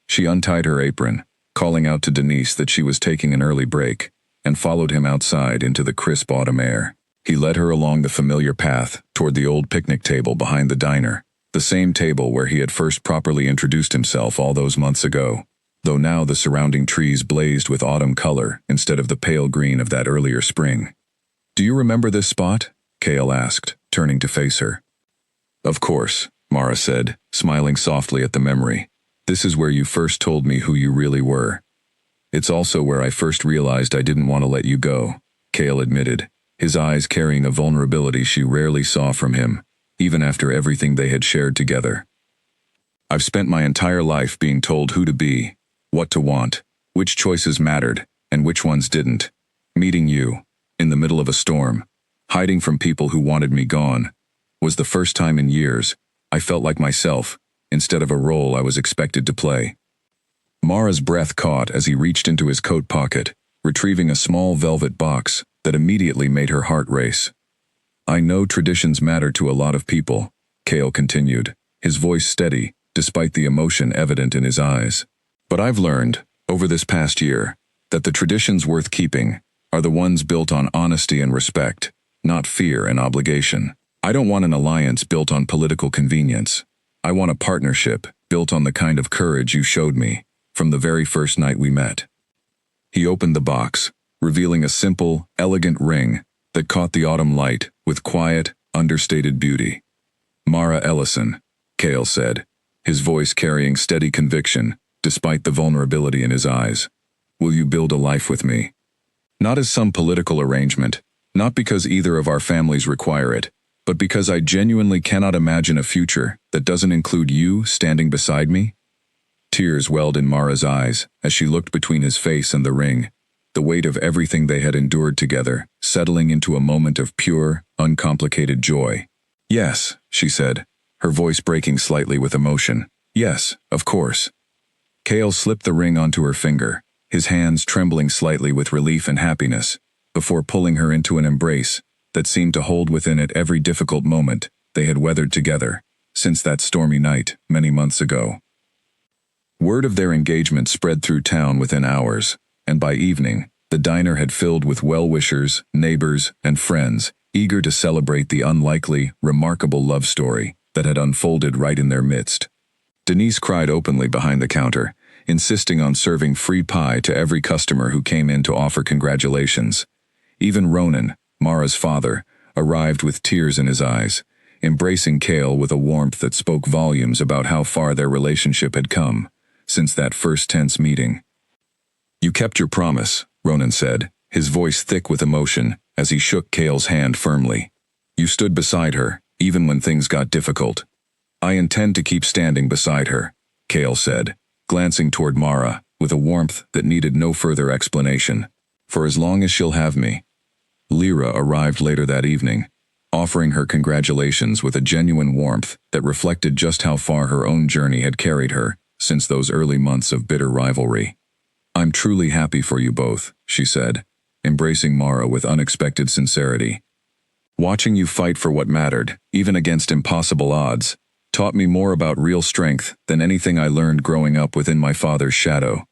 She untied her apron, calling out to Denise that she was taking an early break, and followed him outside into the crisp autumn air. He led her along the familiar path toward the old picnic table behind the diner, the same table where he had first properly introduced himself all those months ago, though now the surrounding trees blazed with autumn color instead of the pale green of that earlier spring. Do you remember this spot? Cale asked, turning to face her. Of course, Mara said, smiling softly at the memory. This is where you first told me who you really were. It's also where I first realized I didn't want to let you go, Cale admitted, his eyes carrying a vulnerability she rarely saw from him, even after everything they had shared together. I've spent my entire life being told who to be, what to want, which choices mattered, and which ones didn't. Meeting you, in the middle of a storm, hiding from people who wanted me gone, was the first time in years I felt like myself, instead of a role I was expected to play. Mara's breath caught as he reached into his coat pocket, retrieving a small velvet box that immediately made her heart race. I know traditions matter to a lot of people, Cale continued, his voice steady, despite the emotion evident in his eyes. But I've learned, over this past year, that the traditions worth keeping are the ones built on honesty and respect, not fear and obligation. I don't want an alliance built on political convenience. I want a partnership built on the kind of courage you showed me from the very first night we met. He opened the box, revealing a simple, elegant ring that caught the autumn light with quiet, understated beauty. Mara Ellison, Cale said, his voice carrying steady conviction, despite the vulnerability in his eyes. Will you build a life with me? Not as some political arrangement, not because either of our families require it, but because I genuinely cannot imagine a future that doesn't include you standing beside me. Tears welled in Mara's eyes as she looked between his face and the ring, the weight of everything they had endured together settling into a moment of pure, uncomplicated joy. Yes, she said, her voice breaking slightly with emotion. Yes, of course. Cale slipped the ring onto her finger, his hands trembling slightly with relief and happiness, before pulling her into an embrace that seemed to hold within it every difficult moment they had weathered together since that stormy night many months ago. Word of their engagement spread through town within hours, and by evening, the diner had filled with well-wishers, neighbors, and friends, eager to celebrate the unlikely, remarkable love story that had unfolded right in their midst. Denise cried openly behind the counter, insisting on serving free pie to every customer who came in to offer congratulations. Even Ronan, Mara's father, arrived with tears in his eyes, embracing Cale with a warmth that spoke volumes about how far their relationship had come since that first tense meeting. You kept your promise, Ronan said, his voice thick with emotion as he shook Cale's hand firmly. You stood beside her, even when things got difficult. I intend to keep standing beside her, Cale said, glancing toward Mara with a warmth that needed no further explanation. For as long as she'll have me. Lyra arrived later that evening, offering her congratulations with a genuine warmth that reflected just how far her own journey had carried her since those early months of bitter rivalry. I'm truly happy for you both, she said, embracing Mara with unexpected sincerity. Watching you fight for what mattered, even against impossible odds, taught me more about real strength than anything I learned growing up within my father's shadow.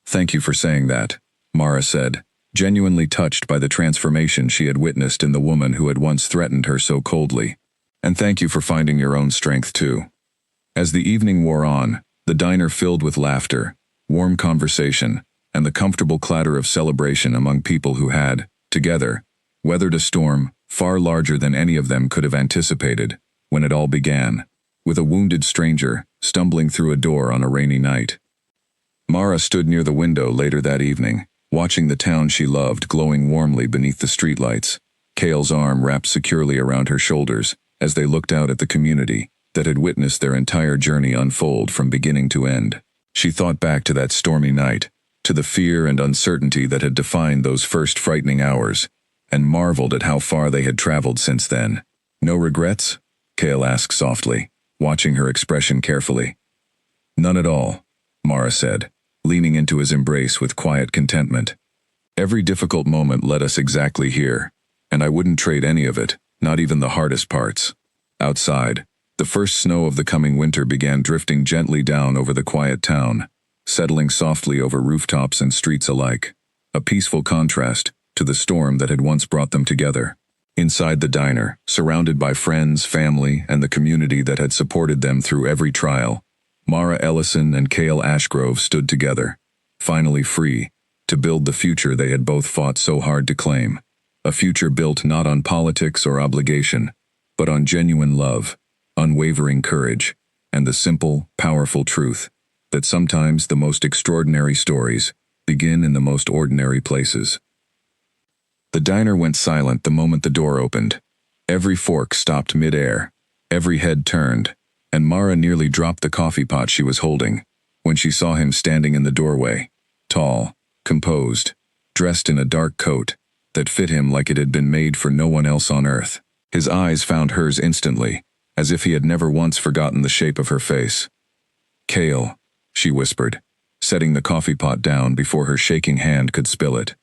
Thank you for saying that, Mara said, genuinely touched by the transformation she had witnessed in the woman who had once threatened her so coldly. And thank you for finding your own strength too. As the evening wore on, the diner filled with laughter, warm conversation, and the comfortable clatter of celebration among people who had, together, weathered a storm far larger than any of them could have anticipated when it all began, with a wounded stranger stumbling through a door on a rainy night. Mara stood near the window later that evening, watching the town she loved glowing warmly beneath the streetlights, Cale's arm wrapped securely around her shoulders as they looked out at the community that had witnessed their entire journey unfold from beginning to end. She thought back to that stormy night, to the fear and uncertainty that had defined those first frightening hours, and marveled at how far they had traveled since then. No regrets? Cale asked softly, watching her expression carefully. None at all, Mara said, leaning into his embrace with quiet contentment. Every difficult moment led us exactly here, and I wouldn't trade any of it, not even the hardest parts. Outside, the first snow of the coming winter began drifting gently down over the quiet town, settling softly over rooftops and streets alike, a peaceful contrast to the storm that had once brought them together. Inside the diner, surrounded by friends, family, and the community that had supported them through every trial, Mara Ellison and Cale Ashgrove stood together, finally free, to build the future they had both fought so hard to claim, a future built not on politics or obligation, but on genuine love, unwavering courage, and the simple, powerful truth that sometimes the most extraordinary stories begin in the most ordinary places. The diner went silent the moment the door opened. Every fork stopped mid-air, every head turned, and Mara nearly dropped the coffee pot she was holding when she saw him standing in the doorway, tall, composed, dressed in a dark coat that fit him like it had been made for no one else on earth. His eyes found hers instantly, as if he had never once forgotten the shape of her face. Cale, she whispered, setting the coffee pot down before her shaking hand could spill it.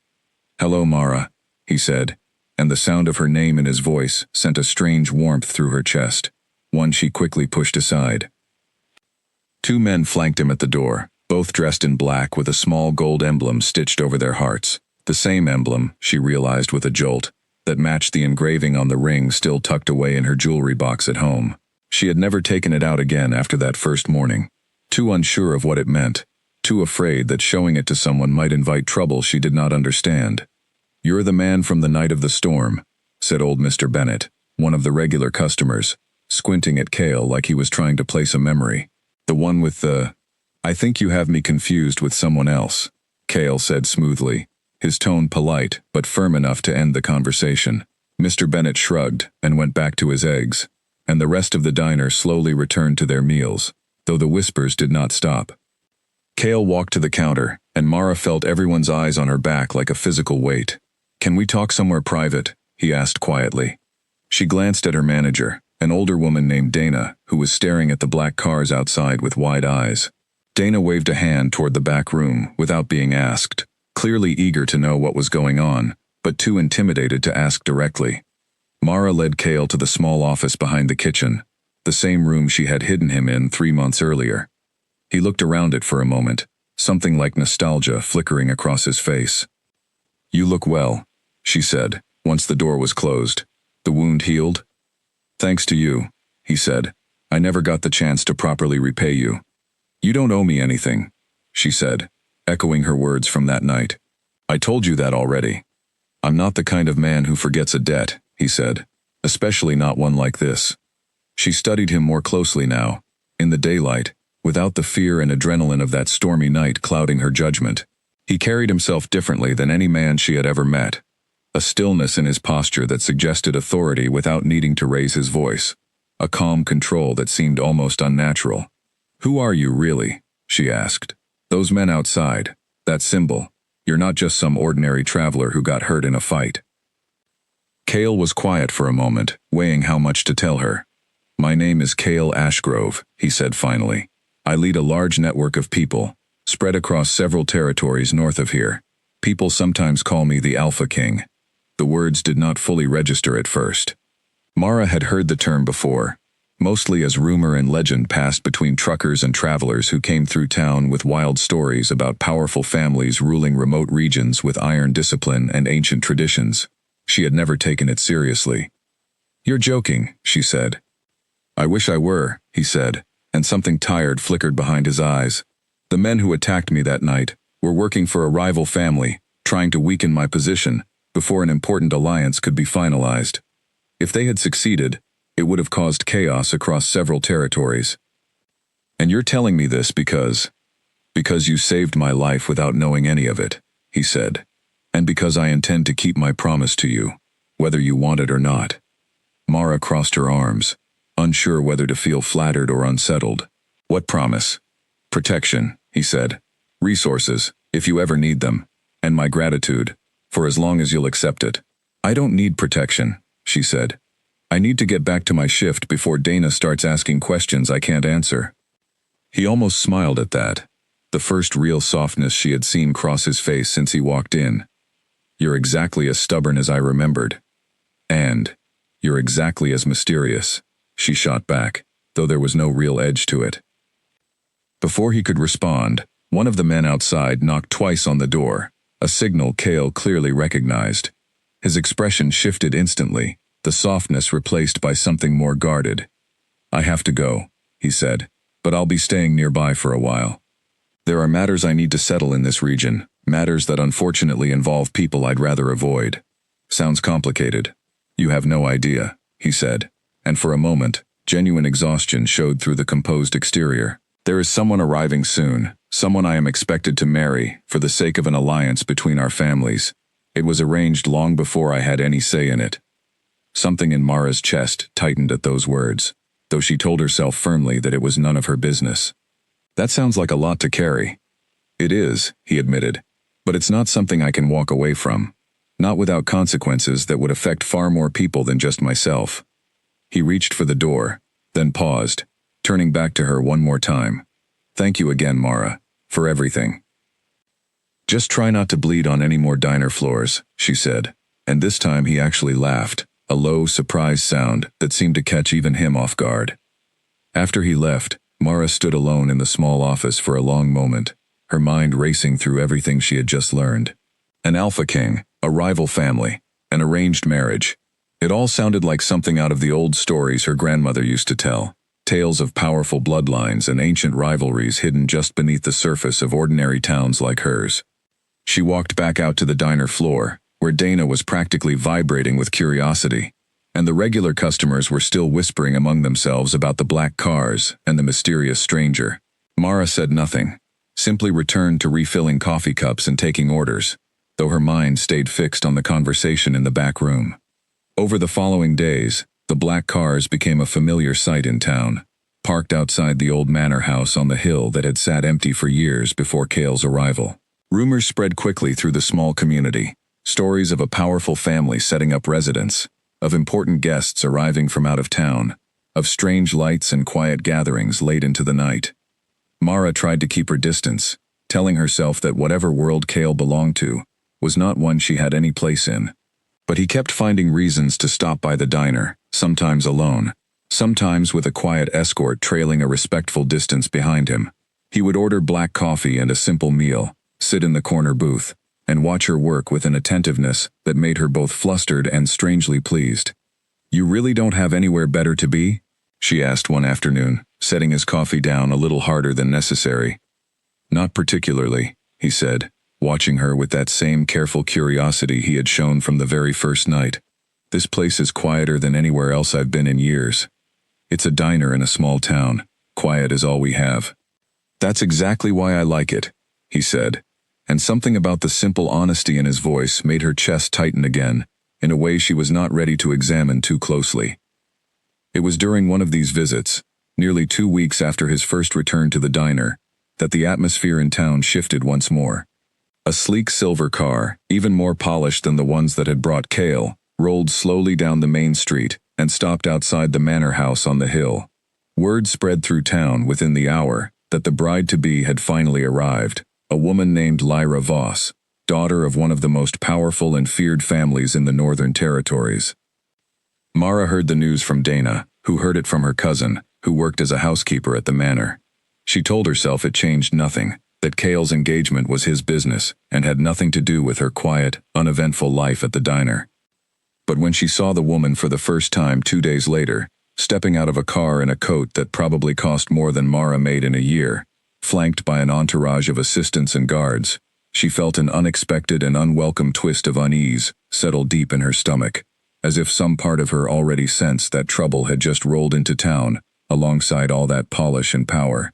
Hello, Mara, he said, and the sound of her name in his voice sent a strange warmth through her chest. one she quickly pushed aside. Two men flanked him at the door, both dressed in black with a small gold emblem stitched over their hearts. The same emblem, she realized with a jolt, that matched the engraving on the ring still tucked away in her jewelry box at home. She had never taken it out again after that first morning. Too unsure of what it meant, too afraid that showing it to someone might invite trouble she did not understand. "You're the man from the night of the storm," said old Mr. Bennett, one of the regular customers, squinting at Cale like he was trying to place a memory. "The one with the... I think you have me confused with someone else," Cale said smoothly, his tone polite but firm enough to end the conversation. Mr. Bennett shrugged and went back to his eggs, and the rest of the diner slowly returned to their meals, though the whispers did not stop. Cale walked to the counter, and Mara felt everyone's eyes on her back like a physical weight. "Can we talk somewhere private?" he asked quietly. She glanced at her manager, an older woman named Dana, who was staring at the black cars outside with wide eyes. Dana waved a hand toward the back room without being asked, clearly eager to know what was going on, but too intimidated to ask directly. Mara led Cale to the small office behind the kitchen, the same room she had hidden him in 3 months earlier. He looked around it for a moment, something like nostalgia flickering across his face. "You look well," she said, once the door was closed. "The wound healed?" "Thanks to you," he said. "I never got the chance to properly repay you." "You don't owe me anything," she said, echoing her words from that night. "I told you that already." "I'm not the kind of man who forgets a debt," he said, "especially not one like this." She studied him more closely now, in the daylight, without the fear and adrenaline of that stormy night clouding her judgment. He carried himself differently than any man she had ever met. A stillness in his posture that suggested authority without needing to raise his voice. A calm control that seemed almost unnatural. "Who are you, really?" she asked. "Those men outside, that symbol. You're not just some ordinary traveler who got hurt in a fight." Cale was quiet for a moment, weighing how much to tell her. "My name is Cale Ashgrove," he said finally. "I lead a large network of people, spread across several territories north of here. People sometimes call me the Alpha King." The words did not fully register at first. Mara had heard the term before, mostly as rumor and legend passed between truckers and travelers who came through town with wild stories about powerful families ruling remote regions with iron discipline and ancient traditions. She had never taken it seriously. "You're joking," she said. "I wish I were," he said, and something tired flickered behind his eyes. "The men who attacked me that night were working for a rival family, trying to weaken my position before an important alliance could be finalized. If they had succeeded, it would have caused chaos across several territories. And you're telling me this because you saved my life without knowing any of it," he said, "and because I intend to keep my promise to you, whether you want it or not." Mara crossed her arms, unsure whether to feel flattered or unsettled. "What promise?" "Protection," he said. "Resources, if you ever need them, and my gratitude, for as long as you'll accept it." "I don't need protection," she said. "I need to get back to my shift before Dana starts asking questions I can't answer." He almost smiled at that, the first real softness she had seen cross his face since he walked in. "You're exactly as stubborn as I remembered. And you're exactly as mysterious," she shot back, though there was no real edge to it. Before he could respond, one of the men outside knocked twice on the door, a signal Cale clearly recognized. His expression shifted instantly, the softness replaced by something more guarded. "I have to go," he said, "but I'll be staying nearby for a while. There are matters I need to settle in this region, matters that unfortunately involve people I'd rather avoid." "Sounds complicated." "You have no idea," he said, and for a moment, genuine exhaustion showed through the composed exterior. "There is someone arriving soon, someone I am expected to marry for the sake of an alliance between our families. It was arranged long before I had any say in it." Something in Mara's chest tightened at those words, though she told herself firmly that it was none of her business. "That sounds like a lot to carry." "It is," he admitted, "but it's not something I can walk away from. Not without consequences that would affect far more people than just myself." He reached for the door, then paused, turning back to her one more time. "Thank you again, Mara, for everything. Just try not to bleed on any more diner floors," she said, and this time he actually laughed, a low, surprised sound that seemed to catch even him off guard. After he left, Mara stood alone in the small office for a long moment, her mind racing through everything she had just learned. An alpha king, a rival family, an arranged marriage. It all sounded like something out of the old stories her grandmother used to tell. Tales of powerful bloodlines and ancient rivalries hidden just beneath the surface of ordinary towns like hers. She walked back out to the diner floor, where Dana was practically vibrating with curiosity, and the regular customers were still whispering among themselves about the black cars and the mysterious stranger. Mara said nothing, simply returned to refilling coffee cups and taking orders, though her mind stayed fixed on the conversation in the back room. Over the following days, the black cars became a familiar sight in town, parked outside the old manor house on the hill that had sat empty for years before Cale's arrival. Rumors spread quickly through the small community, stories of a powerful family setting up residence, of important guests arriving from out of town, of strange lights and quiet gatherings late into the night. Mara tried to keep her distance, telling herself that whatever world Cale belonged to was not one she had any place in. But he kept finding reasons to stop by the diner, sometimes alone, sometimes with a quiet escort trailing a respectful distance behind him. He would order black coffee and a simple meal, sit in the corner booth, and watch her work with an attentiveness that made her both flustered and strangely pleased. "You really don't have anywhere better to be?" she asked one afternoon, setting his coffee down a little harder than necessary. "Not particularly," he said, watching her with that same careful curiosity he had shown from the very first night. "This place is quieter than anywhere else I've been in years. It's a diner in a small town. Quiet is all we have." "That's exactly why I like it," he said, and something about the simple honesty in his voice made her chest tighten again, in a way she was not ready to examine too closely. It was during one of these visits, nearly 2 weeks after his first return to the diner, that the atmosphere in town shifted once more. A sleek silver car, even more polished than the ones that had brought Cale, rolled slowly down the main street and stopped outside the manor house on the hill. Word spread through town within the hour that the bride-to-be had finally arrived, a woman named Lyra Voss, daughter of one of the most powerful and feared families in the Northern Territories. Mara heard the news from Dana, who heard it from her cousin, who worked as a housekeeper at the manor. She told herself it changed nothing, that Cale's engagement was his business and had nothing to do with her quiet, uneventful life at the diner. But when she saw the woman for the first time 2 days later, stepping out of a car in a coat that probably cost more than Mara made in a year, flanked by an entourage of assistants and guards, she felt an unexpected and unwelcome twist of unease settle deep in her stomach, as if some part of her already sensed that trouble had just rolled into town, alongside all that polish and power.